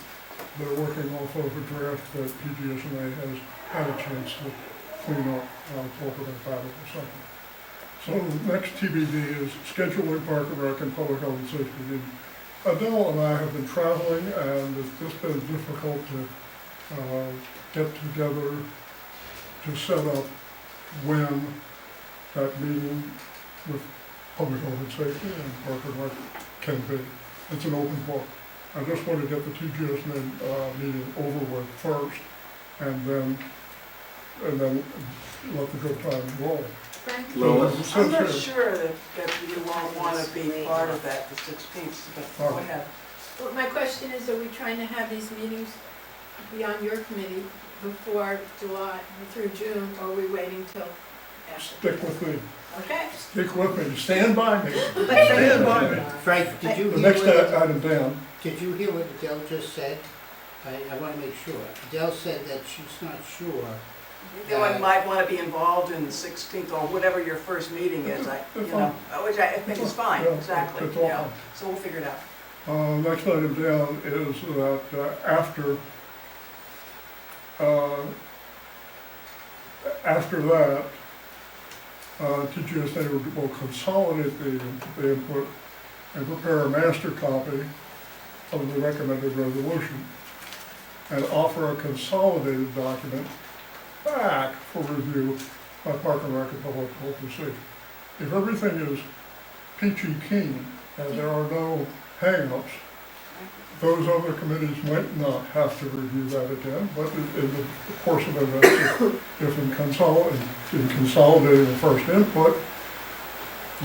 they're working off of a draft that PGSMA has had a chance to clean up. I'll talk about that in a second. So the next TBD is scheduling Park and Rec and Public Health and Safety meeting. Adele and I have been traveling, and it's just been difficult to get together to set up when that meeting with Public Health and Safety and Park and Rec can be. It's an open book. I just want to get the TGSMA meeting over with first, and then let the good time roll. Frank, Lois? I'm not sure that you won't want to be part of that, the 16th, but go ahead. Well, my question is, are we trying to have these meetings be on your committee before July, through June, or are we waiting till after? Stick with me. Okay. Stick with me. Stand by me. But Stand by me. Frank, did you The hear next what, item down. did you hear what Adele just said? I want to make sure. Adele said that she's not sure. You might want to be involved in the 16th or whatever your first meeting is, which I think is fine, Yeah, exactly, it's all yeah. fine. So we'll figure it out. Next item down is that after that, TGSA will consolidate the input and prepare a master copy of the recommended resolution and offer a consolidated document back for review by Park and Rec and Public Health and Safety. If everything is peachy keen and there are no hang-ups, those other committees might not have to review that again, but in the course of events, if in consolidating the first input,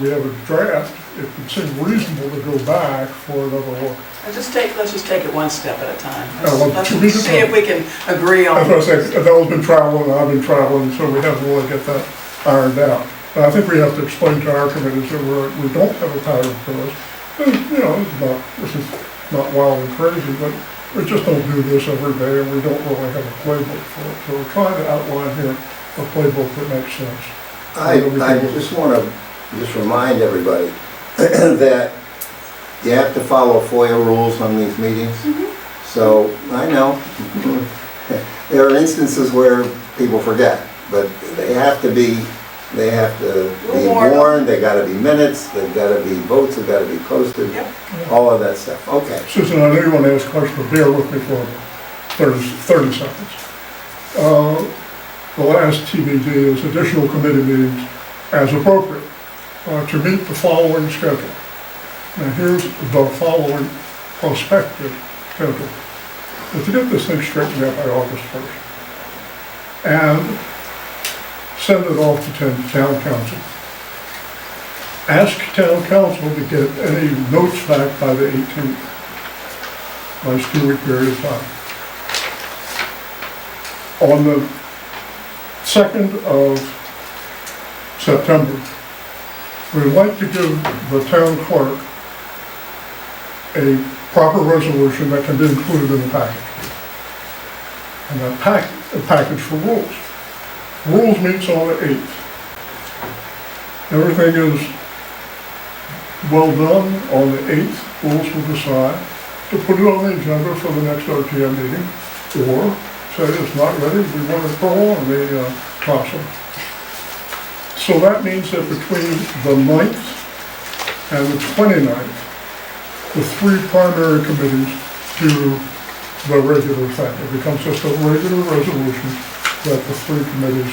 we have a draft, it would seem reasonable to go back for another look. Let's just take it one step at a time. well, Let's to be see if we can agree on. As I say, Adele's been traveling, I've been traveling, so we haven't really get that ironed out. But I think we have to explain to our committees that we don't have a pattern for this. And, this is not wild and crazy, but we just don't do this every day, and we don't really have a playbook for it. So we're trying to outline here a playbook that makes sense. I just want to remind everybody that you have to follow FOIA rules on these meetings. So I know there are instances where people forget, but they have to be warned, they gotta be minutes, they've gotta be votes, they've gotta be posted, all of that stuff. Okay. Susan, I know you want to ask a question, but bear with me for 30 seconds. The last TBD is additional committee meetings as appropriate to meet the following schedule. Now here's the following prospective schedule. But to get this thing straightened out by August 1st. And send it off to town council. Ask town council to get any notes back by the 18th. Nice 2-week period of time. On the 2nd of September, we'd like to give the town clerk a proper resolution that can be included in the package. And that a package for rules. Rules meets on the 8th. Everything is well done on the 8th. Rules will decide to put it on the agenda for the next RTM meeting, or say it's not ready, we want to prolong the process. So that means that between the 9th and the 29th, the 3 primary committees do the regular thing. It becomes just a regular resolution that the 3 committees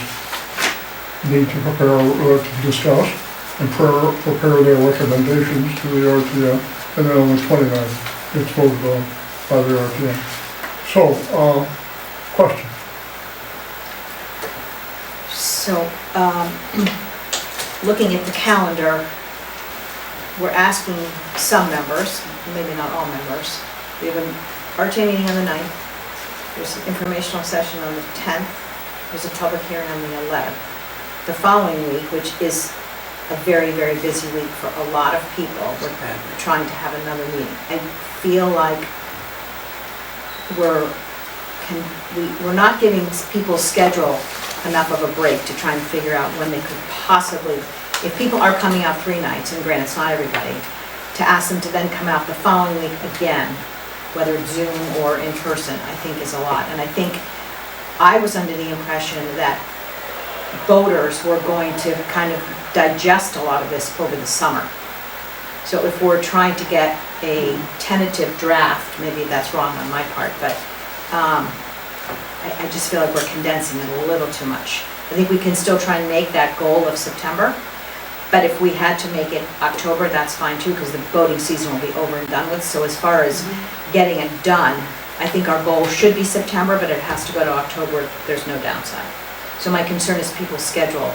need to prepare, to discuss and prepare their recommendations to the RTM, and then on the 29th, it's voted on by the RTM. So, question? So, looking at the calendar, we're asking some members, maybe not all members. We have an RTM meeting on the 9th. There's an informational session on the 10th. There's a public hearing on the 11th. The following week, which is a very, very busy week for a lot of people, we're trying to have another meeting. I feel like we're not giving people's schedule enough of a break to try and figure out when they could possibly, if people are coming out 3 nights, and granted, it's not everybody, to ask them to then come out the following week again, whether it's Zoom or in person, I think is a lot. And I think I was under the impression that voters were going to kind of digest a lot of this over the summer. So if we're trying to get a tentative draft, maybe that's wrong on my part, but I just feel like we're condensing it a little too much. I think we can still try and make that goal of September, but if we had to make it October, that's fine too, because the voting season will be over and done with. So as far as getting it done, I think our goal should be September, but it has to go to October. There's no downside. So my concern is people's schedule,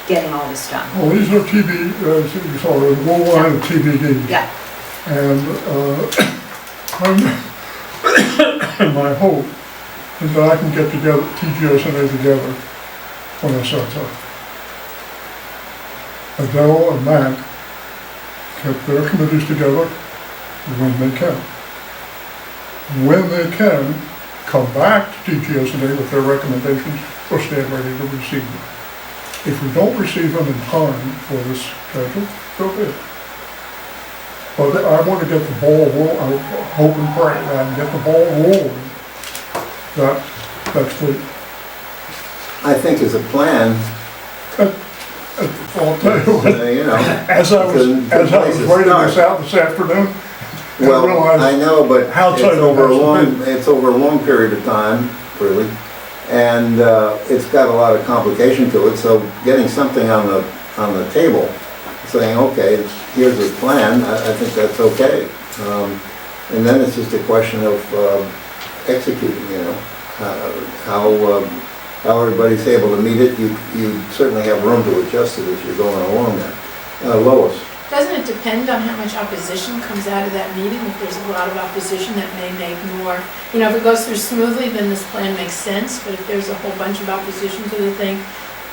getting all this done. Well, these are you saw a whole line of TBDs. Yeah. And my hope is that I can get together, TGSNA together when it starts up. Adele and Matt get their committees together when they can. When they can, come back to TGSNA with their recommendations or stand ready to receive them. If we don't receive them in time for this schedule, so be it. But I want to get the ball rolling, I hope and pray that I can get the ball rolling next week. I think as a plan, I'll tell you what, as I was writing this out this afternoon, well, I realized I know, but how it's tight it over has to be. it's over a long period of time, really, and it's got a lot of complication to it. So getting something on the table, saying, okay, here's a plan, I think that's okay. And then it's just a question of executing, how everybody's able to meet it. You certainly have room to adjust it as you're going along there. Lois? Doesn't it depend on how much opposition comes out of that meeting? If there's a lot of opposition, that may make more, if it goes through smoothly, then this plan makes sense, but if there's a whole bunch of opposition to the thing,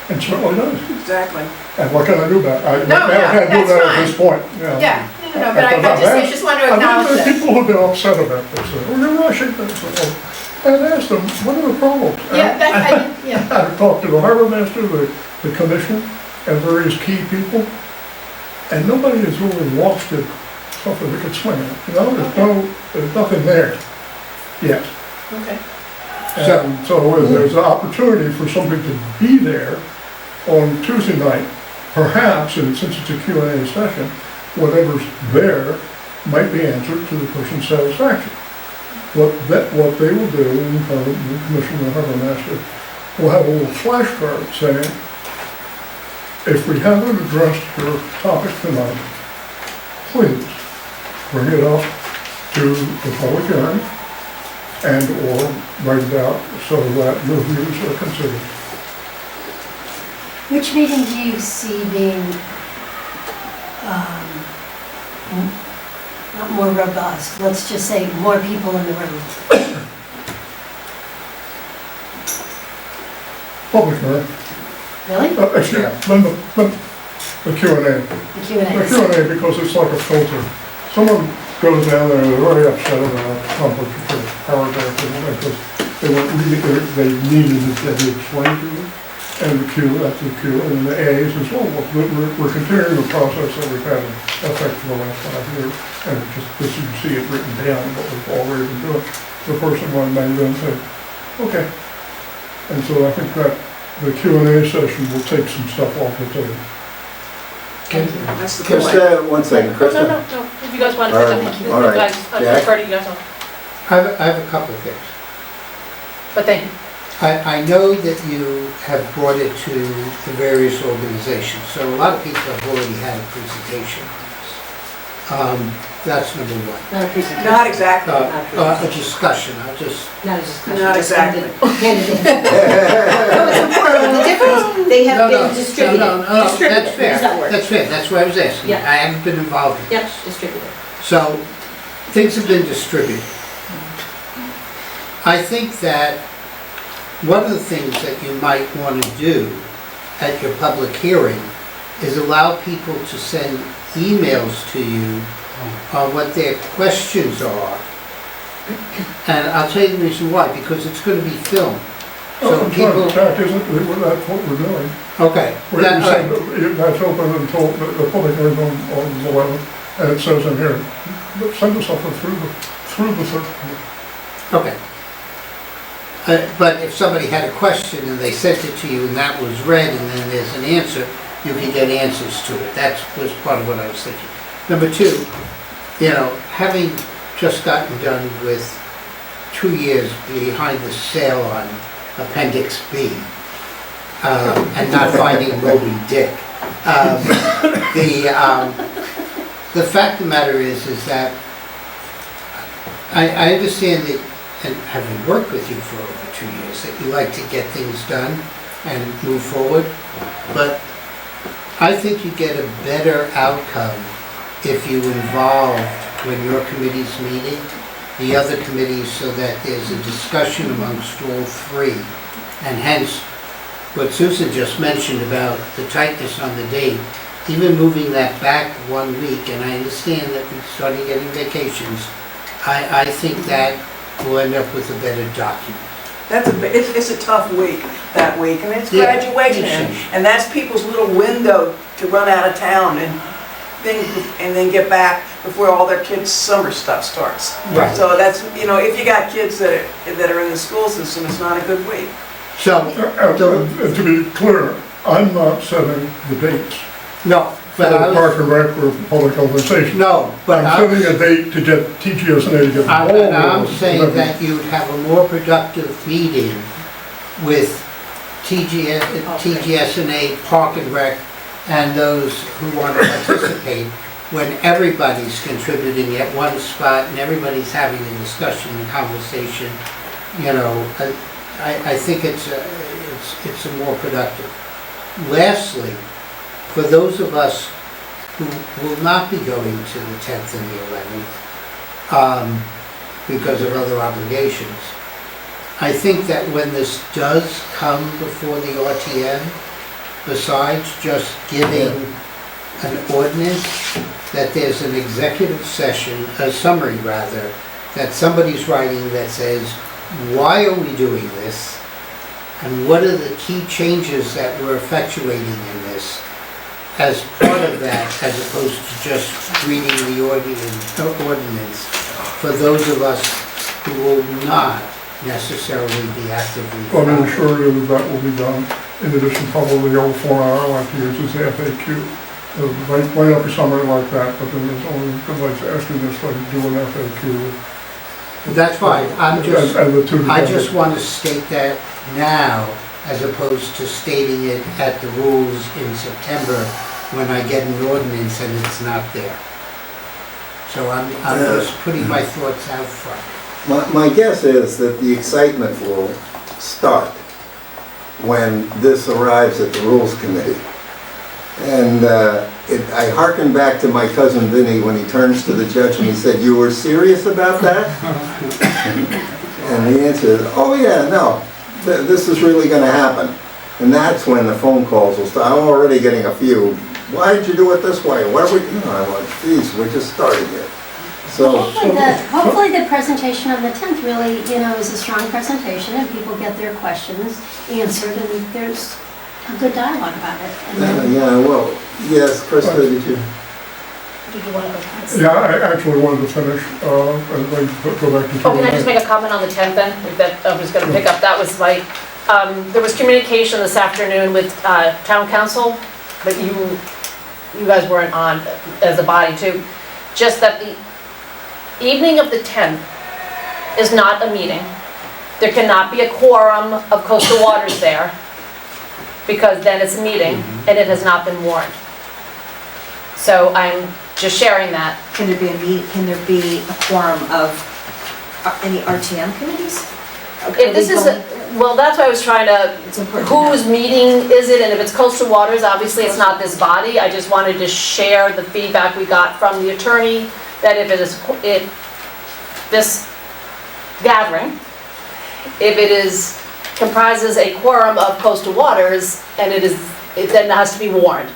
It certainly does. Exactly. And what can I do about it? I No, yeah, can't do that's that fine. at this point, you know. Yeah, no, but I just want to acknowledge There's that. people who've been upset about this, oh, you're rushing this, and ask them, what are the problems? Yeah, yeah. I've talked to the harbor master, the commission, and various key people, and nobody has really lost it, something they could swing at, you know, there's nothing there yet. Okay. And so there's an opportunity for somebody to be there on Tuesday night, perhaps, and since it's a Q&A session, whatever's there might be answered to the person's satisfaction. What they will do, the commissioner and harbor master, will have a little flashcard saying, if we haven't addressed your topic tonight, please bring it up to the public hearing and/or write it out so that your views are considered. Which meeting do you see being, not more robust, let's just say more people in the room? Public hearing. Really? Excuse me, the Q&A. The Q&A. The Q&A, because it's like a filter. Someone goes down there, they're very upset about something, because paragraph, because they weren't really, they needed it to be explained to them. And the Q, that's the Q, and the A says, well, we're continuing the process that we've had in effect for the last 5 years. And just, as you see it written down, what we've already been doing. The person may then say, okay. And so I think that the Q&A session will take some stuff off the table. That's the point. Krista, one second, No, Krista. no, no, if you guys want to say All right, something, I Jack? prefer to you guys all. I have a couple of things. But thank you. I know that you have brought it to the various organizations, so a lot of people have already had a presentation on this. That's number one. Not a presentation. Not exactly. A discussion, I'll just, Not a discussion. Not just exactly. handed in. No, it's important, the difference, they have no, been distributed. no, Distributed, that's fair, use that word. that's fair, that's what I was asking. Yeah. I haven't been involved in Yep, this. distributed. So, things have been distributed. I think that one of the things that you might want to do at your public hearing is allow people to send emails to you on what their questions are. And I'll tell you the reason why, because it's going to be filmed. So people, Jack, that's what we're doing. okay. We said that's open until the public hearing on the 11th, and it says in here, send us something through the 13th. Okay. But if somebody had a question and they sent it to you and that was read and then there's an answer, you can get answers to it. That was part of what I was thinking. Number two, having just gotten done with 2 years behind the sail on Appendix B, and not finding Moby Dick. The fact of the matter is that I understand that, and having worked with you for over 2 years, that you like to get things done and move forward, but I think you get a better outcome if you involved, when your committee's meeting, the other committees, so that there's a discussion amongst all three. And hence, what Susan just mentioned about the tightness on the date, even moving that back 1 week, and I understand that we started getting vacations, I think that we'll end up with a better document. It's a tough week, that week, and it's Yeah. graduation, and that's people's little window to run out of town and then get back before all their kids' summer stuff starts. Right. So that's, if you got kids that are in the school system, it's not a good week. So, To be clear, I'm not setting the dates no, for but the I was, Park and Rec or public health and safety. no, but I'm setting a date to get TGSNA to get all of I'm those. saying that you'd have a more productive meeting with TGSNA, Park and Rec, and those who want to participate, when everybody's contributing at one spot and everybody's having a discussion and conversation. I think it's a more productive. Lastly, for those of us who will not be going to the 10th and the 11th, because of other obligations, I think that when this does come before the RTM, besides just giving an ordinance, that there's an executive session, a summary rather, that somebody's writing that says, why are we doing this? And what are the key changes that we're effectuating in this? As part of that, as opposed to just reading the ordinance, for those of us who will not necessarily be actively Let me following. assure you that that will be done. In addition, probably the old form I like to use is the FAQ. Might not be something like that, but then there's only, like asking this, like do an FAQ. That's fine, And the two I together. just want to state that now, as opposed to stating it at the rules in September when I get an ordinance and it's not there. So I'm just putting my thoughts out front. My guess is that the excitement will start when this arrives at the Rules Committee. And I hearken back to my cousin Vinny when he turns to the judge and he said, "You were serious about that?" And the answer is, "Oh yeah, no, this is really going to happen." And that's when the phone calls will start. I'm already getting a few. "Why did you do it this way? What are we doing?" I'm like, "Geez, we're just starting here." So, Hopefully the presentation on the 10th really, is a strong presentation and people get their questions answered and there's a good dialogue about it. And then- yeah, well, yes, Krista, did you? Did you want to? Yeah, I actually wanted to finish, and like go back to. Oh, can I just make a comment on the 10th then? If that, I was gonna pick up, that was like, there was communication this afternoon with, town council, but you guys weren't on as a body too. Just that the evening of the 10th is not a meeting. There cannot be a quorum of coastal waters there, because then it's a meeting and it has not been warned. So I'm just sharing that. Can there be a quorum of any RTM committees? If this is, well, that's why I was trying to, It's important to know. whose meeting is it? And if it's coastal waters, obviously it's not this body. I just wanted to share the feedback we got from the attorney, that if this gathering, if it comprises a quorum of coastal waters, and it then has to be warned.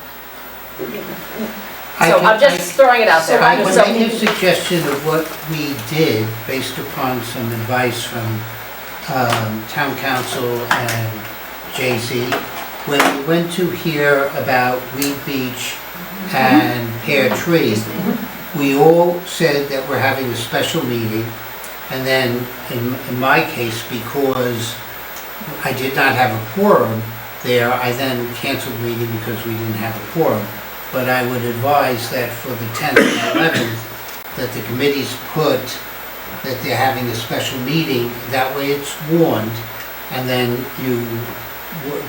So I'm just throwing it out there. I can make a suggestion of what we did based upon some advice from town council and Jay-Z. When we went to hear about Weed Beach and Pear Tree, we all said that we're having a special meeting. And then in my case, because I did not have a quorum there, I then canceled the meeting because we didn't have a quorum. But I would advise that for the 10th and 11th, that the committees put that they're having a special meeting, that way it's warned, and then you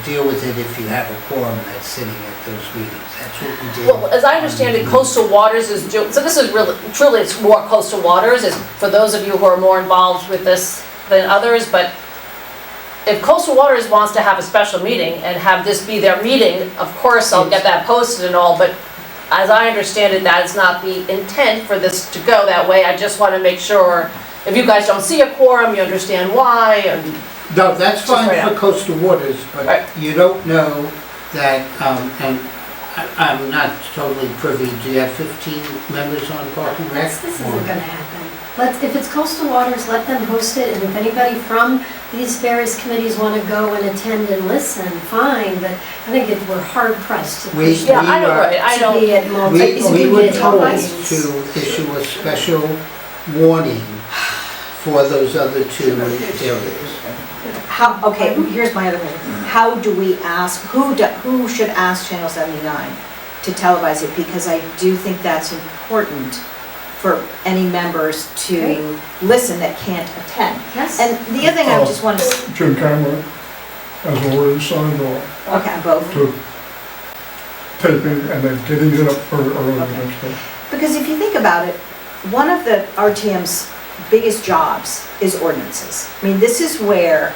deal with it if you have a quorum that's sitting at those meetings. That's what we did. Well, as I understand it, coastal waters is, so this is really, truly it's more coastal waters, is for those of you who are more involved with this than others, but if coastal waters wants to have a special meeting and have this be their meeting, of course I'll get that posted and all, but as I understand it, that is not the intent for this to go that way. I just want to make sure, if you guys don't see a quorum, you understand why, and No, that's Just right fine for out. coastal waters, but Right. you don't know that, and I'm not totally privy, do you have 15 members on Park and Rec? This isn't gonna happen. If it's coastal waters, let them host it, and if anybody from these various committees wanna go and attend and listen, fine, but I think we're hard pressed to We- push yeah, them I know, right, I to don't, be at multi. We were told meetings. to issue a special warning for those other two areas. Okay, here's my other question. How do we ask, who should ask Channel 79 to televise it? Because I do think that's important for any members to listen that can't attend. Yes. And the other thing I just want to, Jim Cameron has already signed off okay, both. to taping and then getting it up for early next day. Because if you think about it, one of the RTM's biggest jobs is ordinances. I mean, this is where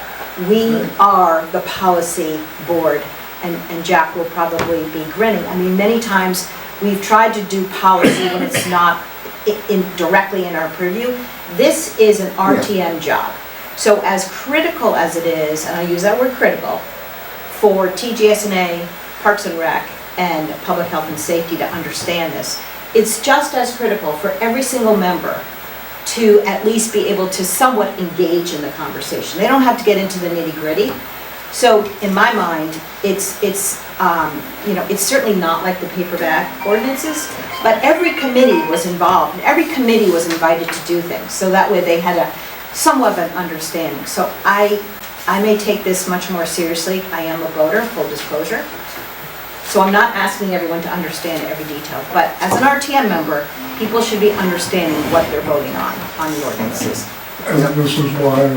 we are the policy board, and Jack will probably be grinning. I mean, many times we've tried to do policy when it's not directly in our purview. This is an RTM job. So as critical as it is, and I use that word critical, for TGSNA Parks and Rec and Public Health and Safety to understand this. It's just as critical for every single member to at least be able to somewhat engage in the conversation. They don't have to get into the nitty-gritty. So in my mind, it's certainly not like the paperback ordinances, but every committee was involved, and every committee was invited to do things, so that way they had a somewhat of an understanding. So I may take this much more seriously. I am a voter, full disclosure. So I'm not asking everyone to understand every detail, but as an RTM member, people should be understanding what they're voting on the ordinances. And this is why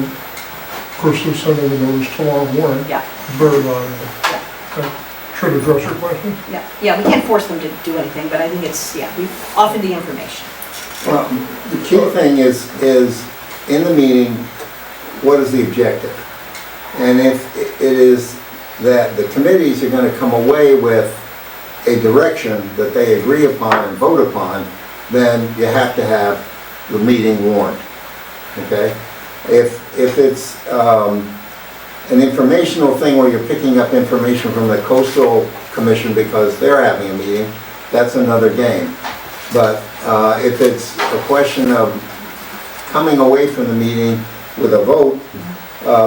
Chris is sending the notice tomorrow morning. Yeah. Very valuable. Yeah. That should address your question. Yeah, we can't force them to do anything, but I think it's, yeah, we've offered the information. Well, the key thing is in the meeting, what is the objective? And if it is that the committees are going to come away with a direction that they agree upon and vote upon, then you have to have the meeting warned, okay? If it's an informational thing where you're picking up information from the Coastal Commission because they're having a meeting, that's another game. But if it's a question of coming away from the meeting with a vote,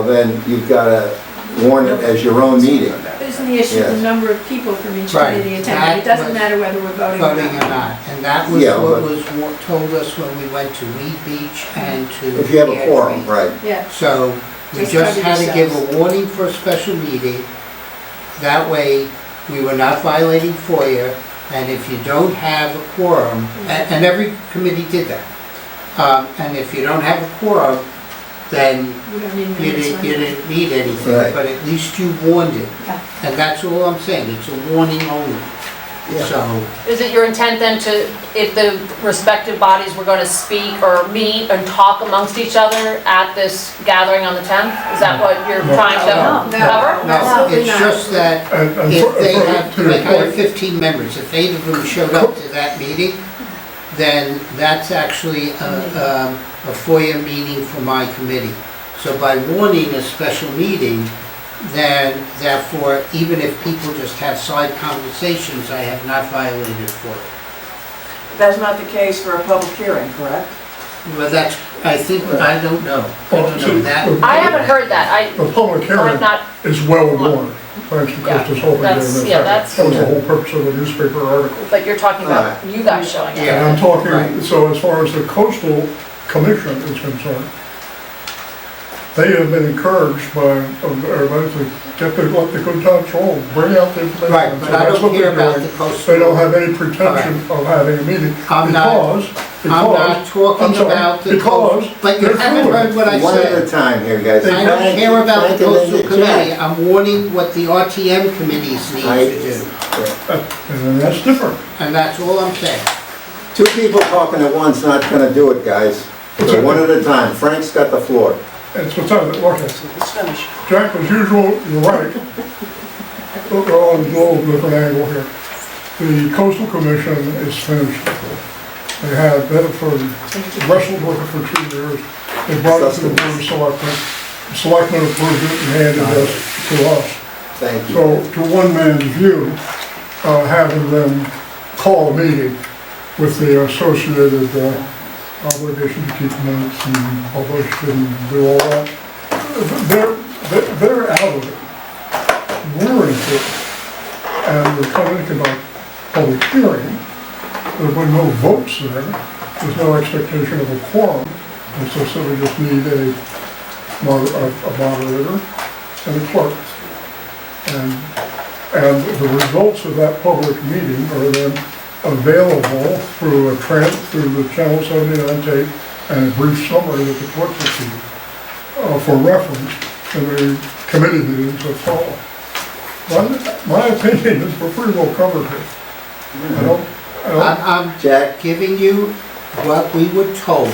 then you've got to warn it as your own meeting. Isn't the issue the Yes. number of people from each Right. committee attending? It doesn't matter whether we're voting or Voting or not. not, and that was Yeah, what but- was told us when we went to Weed Beach and to. If you have a Pear quorum, Tree. right. Yeah, So we Just just cover had to give yourselves. a warning for a special meeting. That way, we were not violating FOIA, and if you don't have a quorum, and every committee did that. And if you don't have a quorum, then we don't need you minutes. didn't need anything, Right. but at least you warned it. Yeah. And that's all I'm saying, it's a warning only. Yeah. So, Is it your intent then to, if the respective bodies were going to speak or meet and talk amongst each other at this gathering on the 10th? Is that what you're No. trying to cover? no, Absolutely it's not. just that And if they have, to your like I have point, 15 members, if 8 of them showed up to that meeting, then that's actually a FOIA meeting for my committee. So by warning a special meeting, then therefore, even if people just have side conversations, I have not violated FOIA. That's not the case for a public hearing, correct? Well, that's, I think, I don't know. I don't know that. I haven't heard that. the public I'm hearing not, is well worn, thanks to Yeah, Krista's hoping that's- yeah, that's- That was the whole purpose of the newspaper article. but you're talking about you guys showing up. Yeah. And I'm talking, Right. so as far as the Coastal Commission is concerned, they have been encouraged by everybody to let the good times roll, bring out the information. Right, but So I that's don't what care they're about doing. the coastal. They don't have any pretension of having a meeting I'm not talking about the coastal, but you haven't heard what I One at a said. time here, guys. I don't Frank- care about Frank the and then coastal Jack. committee, I'm warning what the RTM committees need I- to do, And that's different. and that's all I'm saying. Two people talking at once not gonna do it, guys. So one at a time. Frank's got the floor. It's what's on it, look, Let's finish. Jack, as usual, you're right. Look, we're on a little different angle here. The Coastal Commission is finished. They had, wrestled with it for 2 years. They brought it to the Board of Selectmen. The Selectmen approved it and handed it to us. Thank you. So, to one man's view, having them call a meeting with the associated obligation to keep minutes and publish and do all that, they're out of it. We're into it. And we're coming to conduct public hearing. There were no votes there. There's no expectation of a quorum. And so we just need a moderator and a clerk. And the results of that public meeting are then available through the Channel 79 tape and a brief summary that the clerk received for reference in the committee meetings that follow. My opinion is we're pretty well covered here. I don't, I'm Jack? giving you what we were told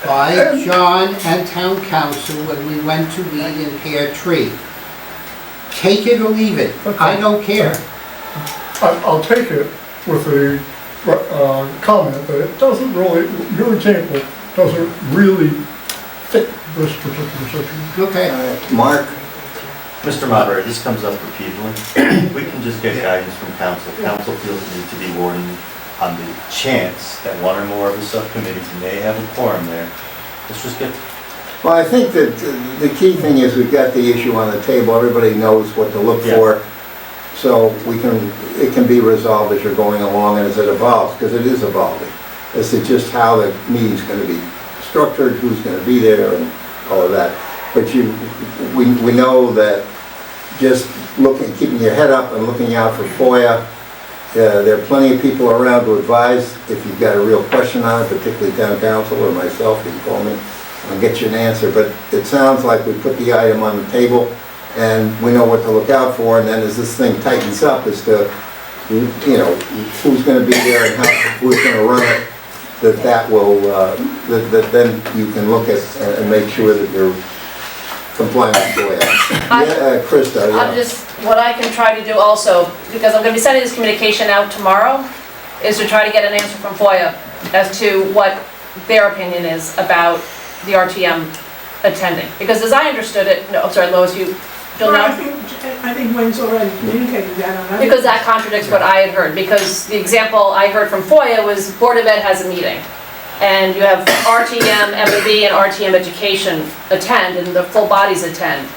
by John and town council when we went to weed and Pear Tree. Take it or leave it, I don't care. I'll take it with the comment that it doesn't really, your example doesn't really fit this particular situation. Okay. Mark? Mr. Moderator, this comes up repeatedly. We can just get guidance from council. Council feels it needs to be warning on the chance that one or more of the subcommittees may have a quorum there. Let's just get, Well, I think that the key thing is we've got the issue on the table, everybody knows what to look Yeah. for. So it can be resolved as you're going along and as it evolves, because it is evolving. As to just how the meeting's gonna be structured, who's gonna be there and all of that. But we know that just keeping your head up and looking out for FOIA, there are plenty of people around to advise. If you've got a real question on it, particularly town council or myself, you can call me, I'll get you an answer. But it sounds like we put the item on the table and we know what to look out for, and then as this thing tightens up as to, who's gonna be there and who's gonna run it, that will, that then you can look at and make sure that you're compliant with FOIA. Krista, I'm just, what I can try to do also, because I'm gonna be sending this communication out tomorrow, is to try to get an answer from FOIA as to what their opinion is about the RTM attending. Because as I understood it, no, I'm sorry, Lois, you'll Well, I know? think Wayne's already communicated that on other. Because that contradicts what I had heard, because the example I heard from FOIA was Board of Ed has a meeting, and you have RTM, MOB, and RTM Education attend, and the full bodies attend,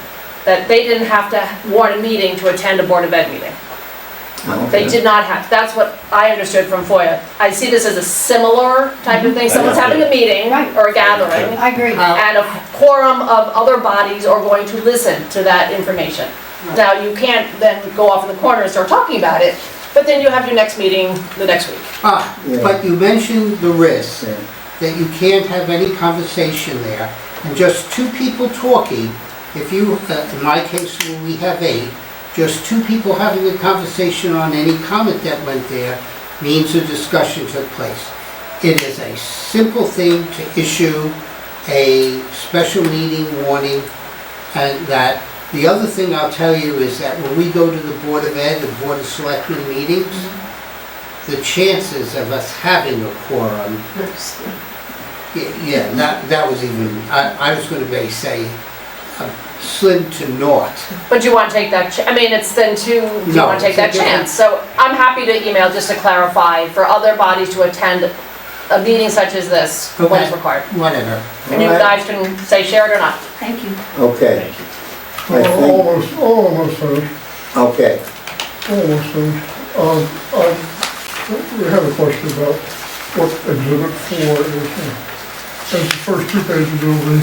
that they didn't have to warn a meeting to attend a Board of Ed meeting. They did not have, that's what I understood from FOIA. I see this as a similar type of thing, someone's having a meeting Right. or a gathering, I agree. and a quorum of other bodies are going to listen to that information. Now, you can't then go off in the corner and start talking about it, but then you have your next meeting the next week. But you mentioned the risk, Yeah. that you can't have any conversation there, and just two people talking, if you, in my case, where we have 8, just two people having a conversation on any comment that went there means a discussion took place. It is a simple thing to issue a special meeting warning, and that, the other thing I'll tell you is that when we go to the Board of Ed and Board of Selectmen meetings, the chances of us having a quorum, that was even, I was gonna say, slim to naught. But you want to take that, it's then do you No, want to take that it's a different- chance? So I'm happy to email just to clarify for other bodies to attend a meeting such as this, what is Okay. required. Whatever. And you guys can say share it or not. Thank you. Okay, thank you. I think, Almost finished, okay. almost finished. We have a question about what exhibit 4 is here. As the first 2 pages of the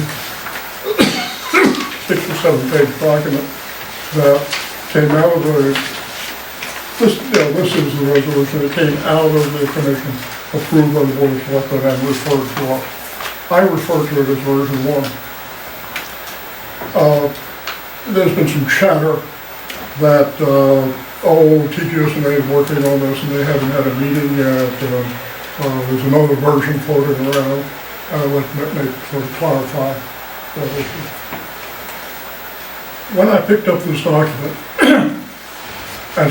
6 or 7 page document that came out of this is the resolution that came out of the commission, approved by the Board of Selectmen and referred to us. I refer to it as version 1. There's been some chatter that, TGSNA is working on this and they haven't had a meeting yet. There's another version floating around. I'd like to sort of clarify that issue. When I picked up this document, I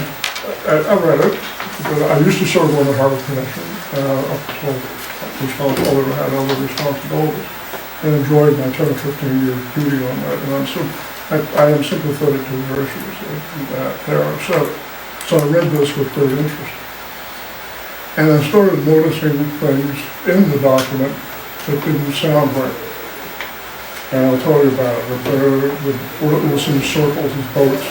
read it, but I used to serve on the Harbor Commission, up until I had other responsibilities, and enjoyed my 10 or 15 year duty on that, and I am sympathetic to their issues there. So I read this with great interest. And I started noticing things in the document that didn't sound right. And I'll tell you about it. There was some circles as boats,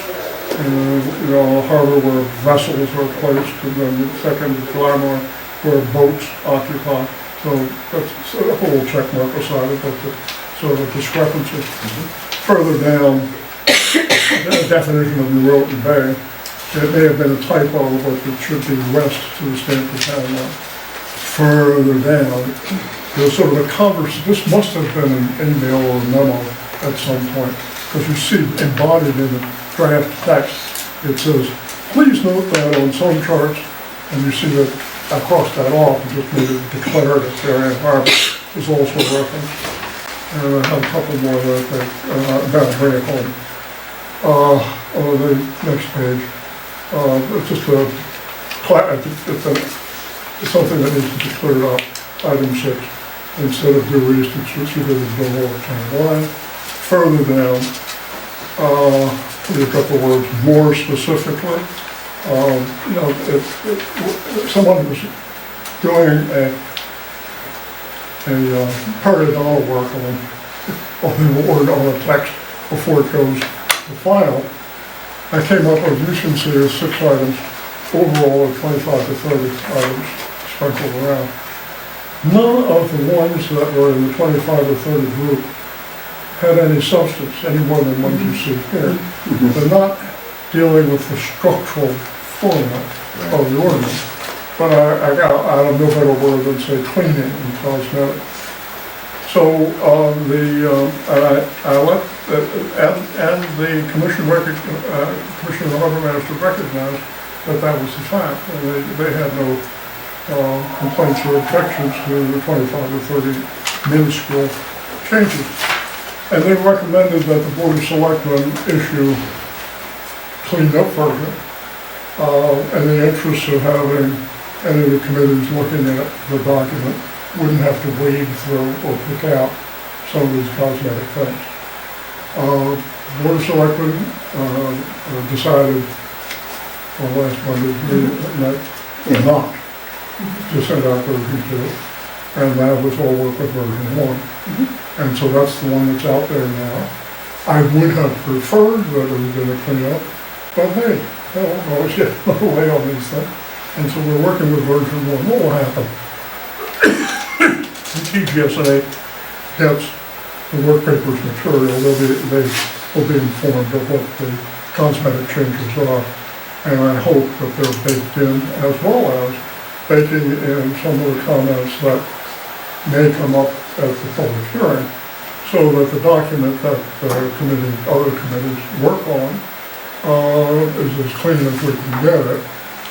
and a harbor where vessels are placed, and then the second glamour where boats occupy. So that's a little check mark beside it, that's a sort of a discrepancy. Further down, the definition of New Road and Bay, it may have been a typo, but it should be west to the Stanford Town line. Further down, there's sort of a this must have been an email or a memo at some point, because you see embodied in the draft text, it says, please note that on some charts, and you see that I crossed that off and just made it declared that Darien Harbor is also referenced. And I have a couple more that I think, about to bring it home. On the next page, it's just it's something that needs to be cleared up, item 6. Instead of due east, it's either the bill or town line. Further down, You've got the words more specifically. You know, if someone was doing a periodontal work on a text before it goes to file, I came up with, you can see, as 6 items, overall of 25 to 30 items sprinkled around. None of the ones that were in the 25 or 30 group had any substance, any more than ones you see here. They're not dealing with the structural format of the ordinance. But I don't know better word than say cleaning and cosmetic. So I let and the Commissioner of the Harbor Master recognized that was the fact. And they had no complaints or objections to the 25 or 30 minuscule changes. And they recommended that the Board of Selectmen issue cleaned up version in the interest of having any of the committees looking at the document wouldn't have to wade through or pick out some of these cosmetic things. Board of Selectmen decided on last Monday's meeting not to send out version 2, and that was all work with version 1. And so that's the one that's out there now. I would have preferred that it had been a cleanup, but hey, I don't always get another way on these things. And so we're working with version 1. What will happen? The TGSA gets the work papers material, they will be informed of what the cosmetic changes are. And I hope that they're baked in, as well as baking in some of the comments that may come up at the public hearing, so that the document that the other committees work on is as clean as we can get it,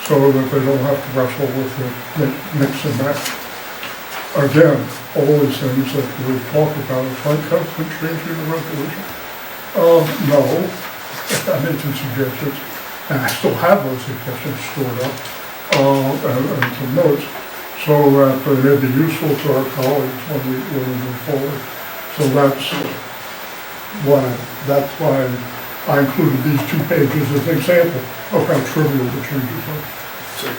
so that they don't have to wrestle with the mix and match. Again, all these things that we've talked about, like constant changing the resolution. No, I made some suggestions, and I still have those suggestions stored up, and some notes, so that they may be useful to our colleagues when we move forward. So that's why I included these 2 pages as an example of how trivial the changes are.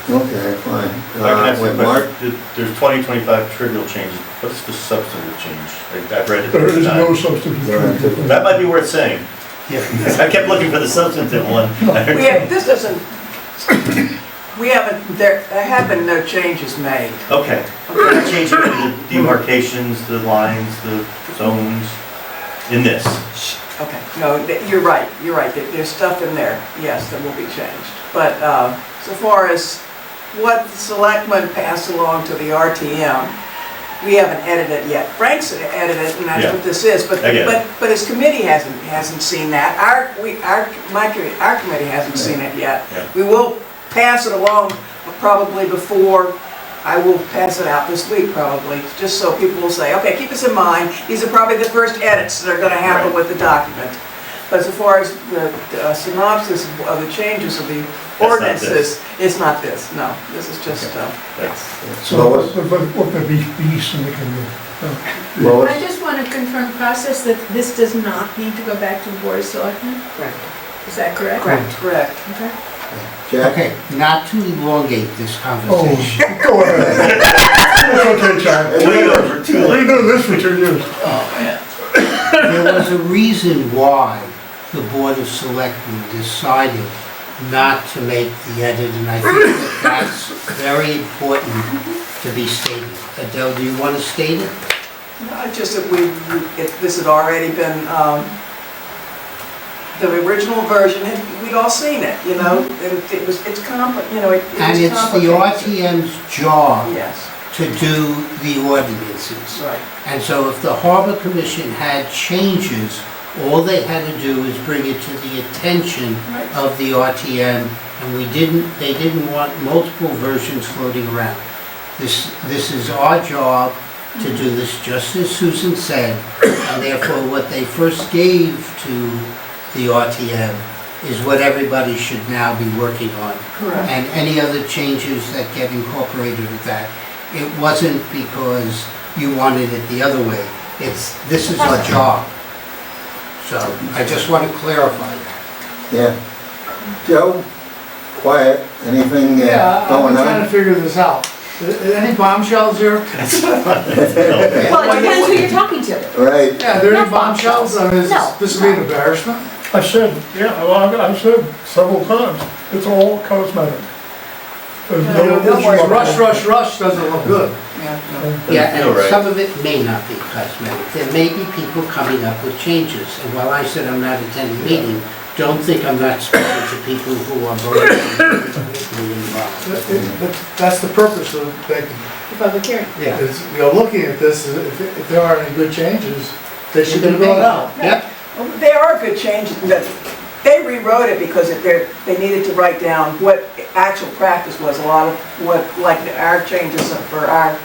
Okay, fine. I can ask you a With Mark, question. There's 20, 25 trivial changes. What's the substantive change? I've read it. There is no times. substitute. That might be worth saying. Yeah. I kept looking for the substantive one. There have been no changes made. Okay. Changing the demarcations, the lines, the zones in this. Okay, no, you're right, there's stuff in there, yes, that will be changed. But so far as what the selectmen passed along to the RTM, we haven't edited yet. Frank's edited it, and that's what this is, but his committee hasn't seen that. Our committee hasn't seen it yet. Yeah. We will pass it along probably before, I will pass it out this week probably, just so people will say, okay, keep this in mind, these are probably the first edits that are going to happen with the document. But as far as the synopsis of the changes of the ordinances, it's not this, no, this is just, So what the beast in the committee. Lois? I just want to confirm process that this does not need to go back to the Board of Selectmen? Correct. Is that correct? correct. Okay. Jack? Okay, not to elongate this conversation. Oh, go ahead. It's okay, Jack. Way over 2 We late. do this for 2 years. There was a reason why the Board of Selectmen decided not to make the edit, and I think that that's very important to be stated. Adele, do you want to state it? Just that this had already been, the original version, we'd all seen it, you know, and it's complicated, you know, it was And it's the complicated. RTM's job Yes, to do the ordinances. right. And so if the Harbor Commission had changes, all they had to do is bring it to the attention Right. of the RTM, and they didn't want multiple versions floating around. This is our job to do this, just as Susan said, and therefore what they first gave to the RTM is what everybody should now be working on. Correct. And any other changes that get incorporated with that. It wasn't because you wanted it the other way. This is our job. So I just want to clarify that. Yeah. Joe, quiet, anything Yeah, going I'm trying to on? figure this out. Any bombshells here? Well, it depends who you're talking to. Right, Yeah, are there any Not bombshells. bombshells? I mean, is No, this would be an no. embarrassment? I said, yeah, well, I've said several times, it's all cosmetic. There's no Don't worry, issue. Rush doesn't look good. Yeah, feel and right. some of it may not be cosmetic. There may be people coming up with changes. And while I said I'm not attending meeting, don't think I'm not speaking to people who are voting involved. But that's the purpose of making, The public hearing. Yeah. is, looking at this, if there aren't any good changes, they should be brought out. Yep. They are good changes, but they rewrote it because they needed to write down what actual practice was, a lot of what, like our changes for our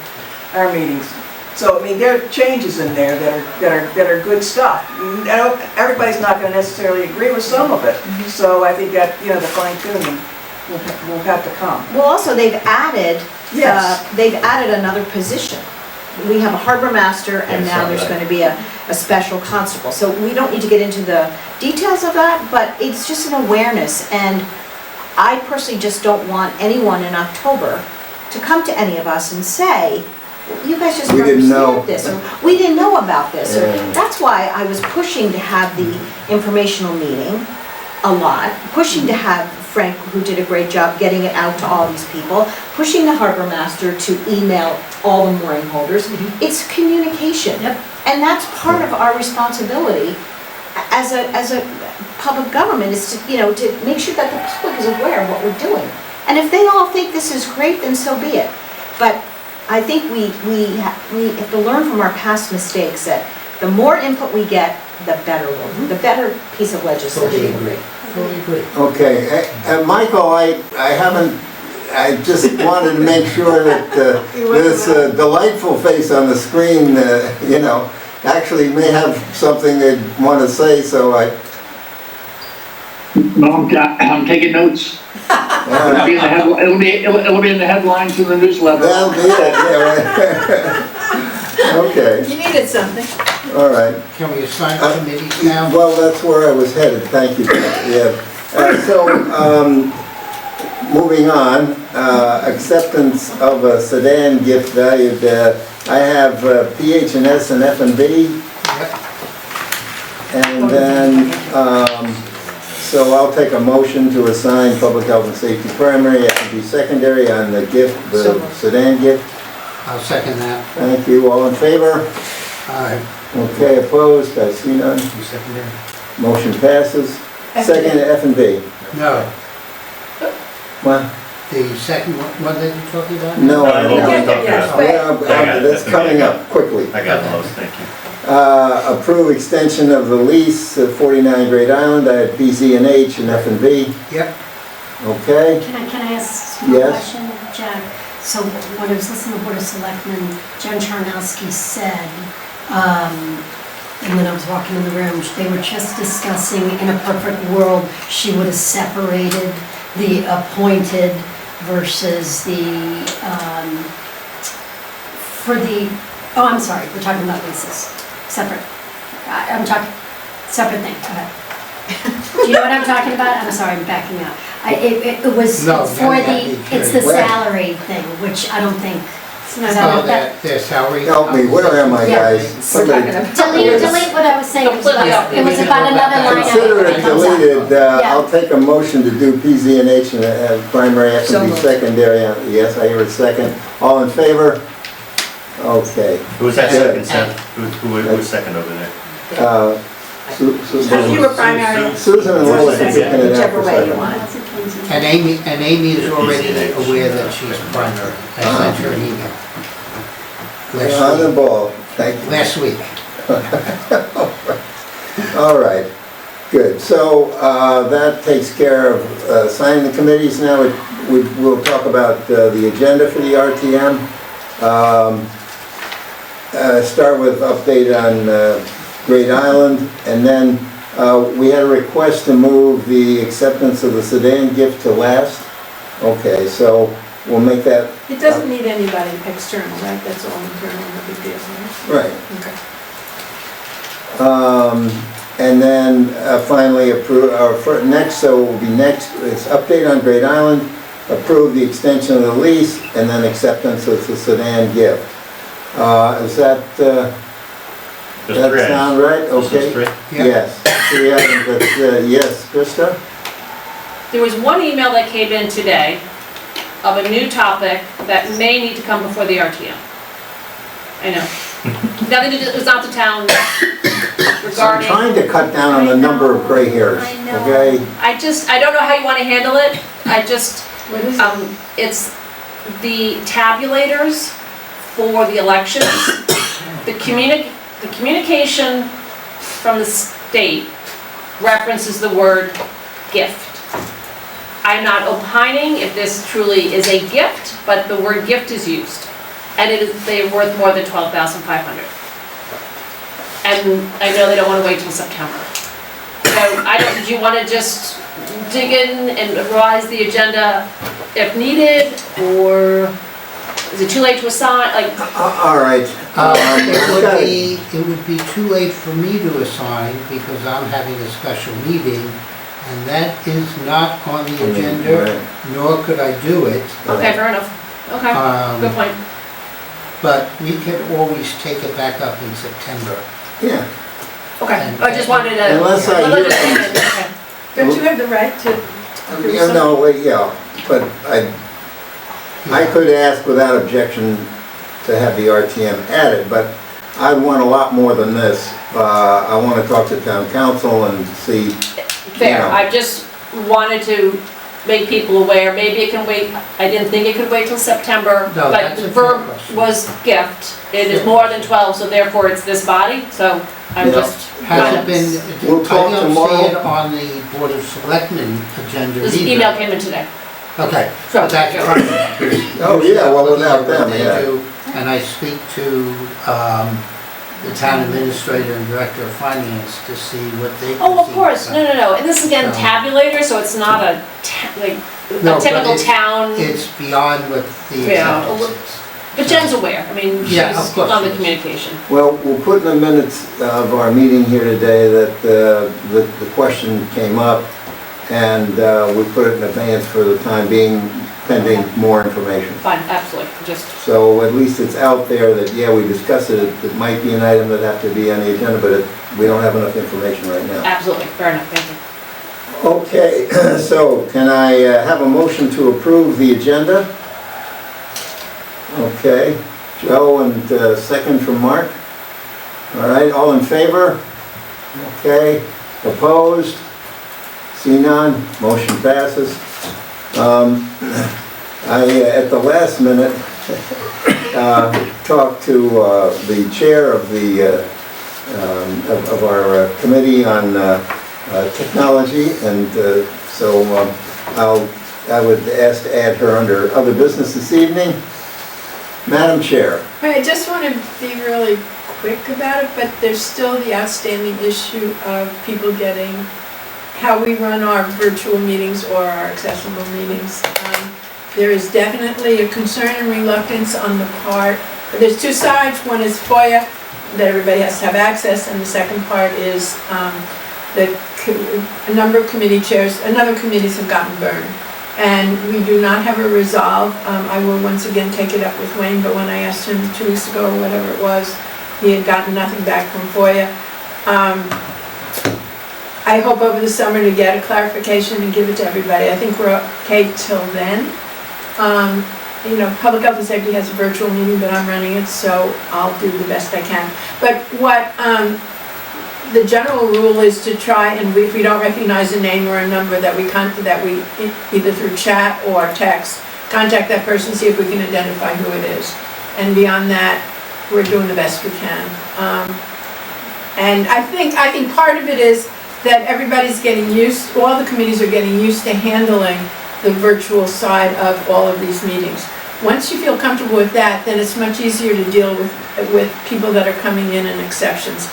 meetings. So, I mean, there are changes in there that are good stuff. Everybody's not gonna necessarily agree with some of it, so I think that, the fine tuning will have to come. Well, also, they've added, Yes. they've added another position. We have a harbor master, and Yeah, now saw there's that. going to be a special constable. So we don't need to get into the details of that, but it's just an awareness. And I personally just don't want anyone in October to come to any of us and say, you guys just We don't didn't know." understand this, or we didn't know about this. Or, Yeah. that's why I was pushing to have the informational meeting a lot, pushing to have Frank, who did a great job getting it out to all these people, pushing the harbor master to email all the mooring holders. It's communication. Yep. And that's part of our responsibility as a public government, is to, to make sure that the public is aware of what we're doing. And if they all think this is great, then so be it. But I think we have to learn from our past mistakes, that the more input we get, the better the better piece of Totally legislation. agree. Totally agree. okay. And Michael, I just wanted to make sure that this delightful face on the screen, actually may have something they'd want to say, so No, I'm taking notes. It'll be in the it'll be in the headlines in the newsletter. that'll be it, yeah, right. Okay, You needed something. all right. Can we assign committees now? Well, that's where I was headed, thank you, yeah. Moving on, acceptance of a sedan gift valued, I have PH&S and F&B, and then, so I'll take a motion to assign public health and safety primary, F&B secondary on the gift, So the moved. sedan gift. I'll second that. Thank you, all in favor? Aye. Okay, opposed, I see none. You secondary? Motion passes. Second, F&B. No, What? the second one that you're talking about? No, I No, don't. yes, Yeah, that's coming up quickly. I got those, thank you. Approve extension of the lease at 49 Great Island. I had PZ&H and F&B. Yep. Okay, Can I ask one Yes. question, Jack? So when I was listening to Board of Selectmen, Jen Charnowski said, and when I was walking in the room, they were just discussing, in a perfect world, she would have separated the appointed versus I'm sorry, we're talking about leases, separate. I'm talking, separate thing, okay. Do you know what I'm talking about? I'm sorry, I'm backing up. It was, No, it's for that- it's the Where? salary thing, which I don't think, Oh, their salary. help me, where am I, Yeah. guys? Somebody delete what I was saying. It was Completely about- up. It was about another line item. Consider it that comes up. deleted. Yeah. I'll take a motion to do PZ&H and primary So F&B moved. secondary. Yes, I hear a second. All in favor? Okay. Who was that Yeah. second, Seth? Who was second over there? You were primary. Susan and Lois are picking it out Whichever for way you second. want it. And Amy is already aware that she's primary. I sent her an email. You're on the ball. Thank you. Last week. All right, good. So that takes care of signing the committees. Now we'll talk about the agenda for the RTM. Start with update on Great Island, and then we had a request to move the acceptance of the sedan gift to last. Okay, so we'll make that. It doesn't need anybody external, right? That's all internal, no big deal, right? Right. Okay. And then finally approve, next, so will be next, is update on Great Island, approve the extension of the lease, and then acceptance of the sedan gift. Is that, Just that three items. sound right? Just those Okay. three? Yeah. Yes, 3 items, that's, yes, Krista? There was one email that came in today of a new topic that may need to come before the RTM. I know. Nothing to do, it's not the town I'm regarding, trying to cut down on the number of gray hairs, I know. okay? I don't know how you want to handle it. What is it? It's the tabulators for the elections. The communication from the state references the word gift. I'm not opining if this truly is a gift, but the word gift is used. And they're worth more than $12,500. And I know they don't want to wait till September. So do you want to just dig in and revise the agenda if needed, or is it too late to assign, like? All right. It would be too late for me to assign because I'm having a special meeting, and that is not on the agenda, nor could I do it. Okay, fair enough. Okay, good point. But we can always take it back up in September. Yeah. Okay, I just wanted to. Unless I hear Okay. Don't you have the right to approve Yeah, something? no, wait, yeah, but I could ask without objection to have the RTM added, but I want a lot more than this. I want to talk to town council and see. Fair, Yeah. I just wanted to make people aware, maybe it can wait, I didn't think it could wait till September, No, but that's the a fair verb question. was gift. It is more than 12, so therefore it's this body, so I'm Yeah. just. Has it been, We'll talk I don't tomorrow. see it on the Board of Selectmen agenda This either. email came in today. Okay, From that's Joe. fine. Oh, yeah, well, without them, They yeah. do, and I speak to the town administrator and director of finance to see what they. Oh, of perceive. course, no, and this is again So- tabulator, so it's not a, like, No, a but typical it's- town, It's beyond what the Yeah, acceptance a is. but Jen's aware, I mean, she's Yeah, of course on the she is. communication. Well, we'll put in the minutes of our meeting here today that the question came up, and we put it in advance for the time being, pending more information. Fine, absolutely, just, So at least it's out there that, yeah, we discussed it, it might be an item that have to be on the agenda, but we don't have enough information right now. absolutely, fair enough, thank you. Okay, so can I have a motion to approve the agenda? Okay, Joe, and second from Mark. All right, all in favor? Okay, opposed? See none, motion passes. At the last minute, talked to the chair of our committee on technology, and so I would ask to add her under other business this evening. Madam Chair. I just want to be really quick about it, but there's still the outstanding issue of people getting, how we run our virtual meetings or our accessible meetings. There is definitely a concern and reluctance on the part, there's two sides. One is FOIA, that everybody has to have access, and the second part is a number of committee chairs, another committees have gotten burned. And we do not have a resolve. I will once again take it up with Wayne, but when I asked him 2 weeks ago or whatever it was, he had gotten nothing back from FOIA. I hope over the summer to get a clarification and give it to everybody. I think we're okay till then. You know, Public Health and Safety has a virtual meeting, but I'm running it, so I'll do the best I can. But what the general rule is to try, and if we don't recognize a name or a number, that we either through chat or text, contact that person, see if we can identify who it is. And beyond that, we're doing the best we can. And I think part of it is that everybody's getting used, all the committees are getting used to handling the virtual side of all of these meetings. Once you feel comfortable with that, then it's much easier to deal with people that are coming in and exceptions.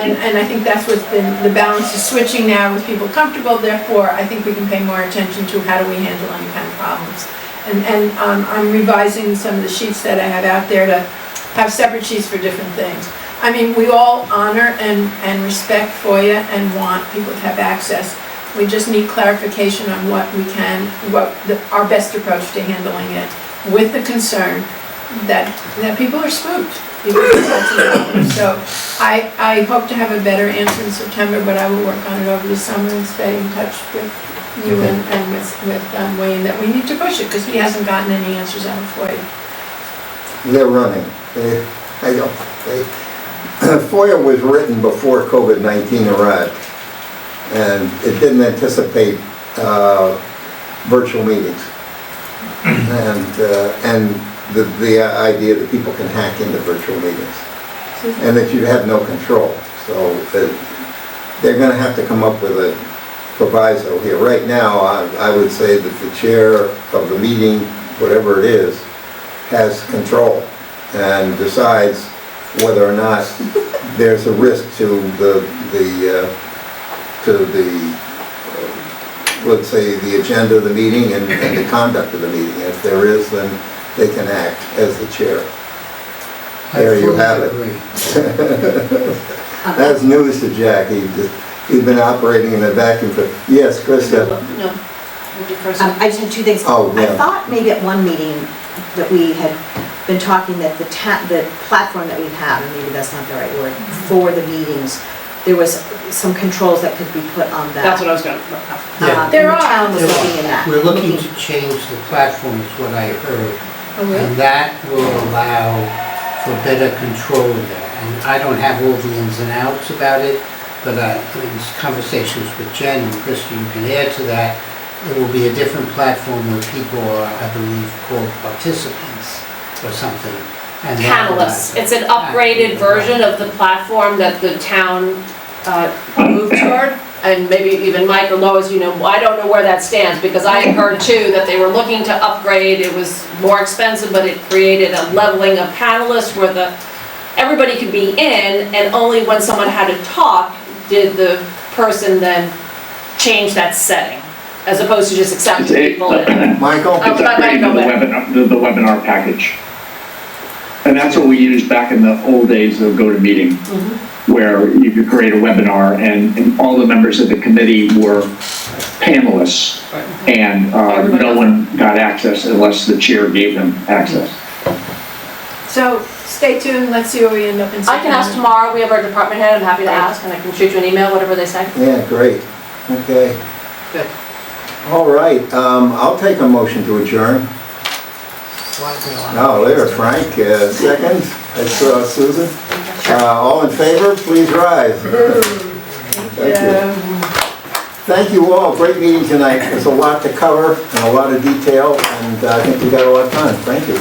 And I think that's what's been, the balance is switching now with people comfortable, therefore I think we can pay more attention to how do we handle any kind of problems. And I'm revising some of the sheets that I have out there to have separate sheets for different things. I mean, we all honor and respect FOIA and want people to have access. We just need clarification on what we can, our best approach to handling it, with the concern that people are spooked. So I hope to have a better answer in September, but I will work on it over the summer and stay in touch with you and with Wayne that we need to push it, because he hasn't gotten any answers out of FOIA. They're running. FOIA was written before COVID-19 arrived, and it didn't anticipate virtual meetings. And the idea that people can hack into virtual meetings and that you have no control. So they're going to have to come up with a proviso here. Right now, I would say that the chair of the meeting, whatever it is, has control and decides whether or not there's a risk to let's say, the agenda of the meeting and the conduct of the meeting. If there is, then they can act as the chair. There you have it. That's news to Jack. He's been operating in a vacuum for, yes, Krista? No. I just had two things. Oh, yeah. I thought maybe at one meeting that we had been talking that the platform that we have, and maybe that's not the right word, for the meetings, there was some controls that could be put on that. That's what I was gonna. There the are. town was looking at that. We're looking to change the platform, is what I heard. Oh, really? And that will allow for better control there. And I don't have all the ins and outs about it, but in these conversations with Jen and Krista, you can add to that. It will be a different platform where people are, I believe, called participants or something. And Panelists. It's an upgraded version of the platform that the town moved toward. And maybe even Mike or Lois, I don't know where that stands, because I had heard too that they were looking to upgrade. It was more expensive, but it created a leveling of panelists where everybody could be in, and only when someone had to talk did the person then change that setting, as opposed to just accepting people in. Michael? It's upgrading to the webinar package. And that's what we used back in the old days of GoToMeeting, where you could create a webinar and all the members of the committee were panelists, and no one got access unless the chair gave them access. So stay tuned, let's see where we end up in September. I can ask tomorrow. We have our department head. I'm happy to ask, and I can shoot you an email, whatever they say. Yeah, great. Okay. Good. All right, I'll take a motion to adjourn. Oh, there, Frank, second. I saw Susan. All in favor, please rise. Thank you. Thank you all. Great meeting tonight. There's a lot to cover and a lot of detail, and I think we got a lot done. Thank you.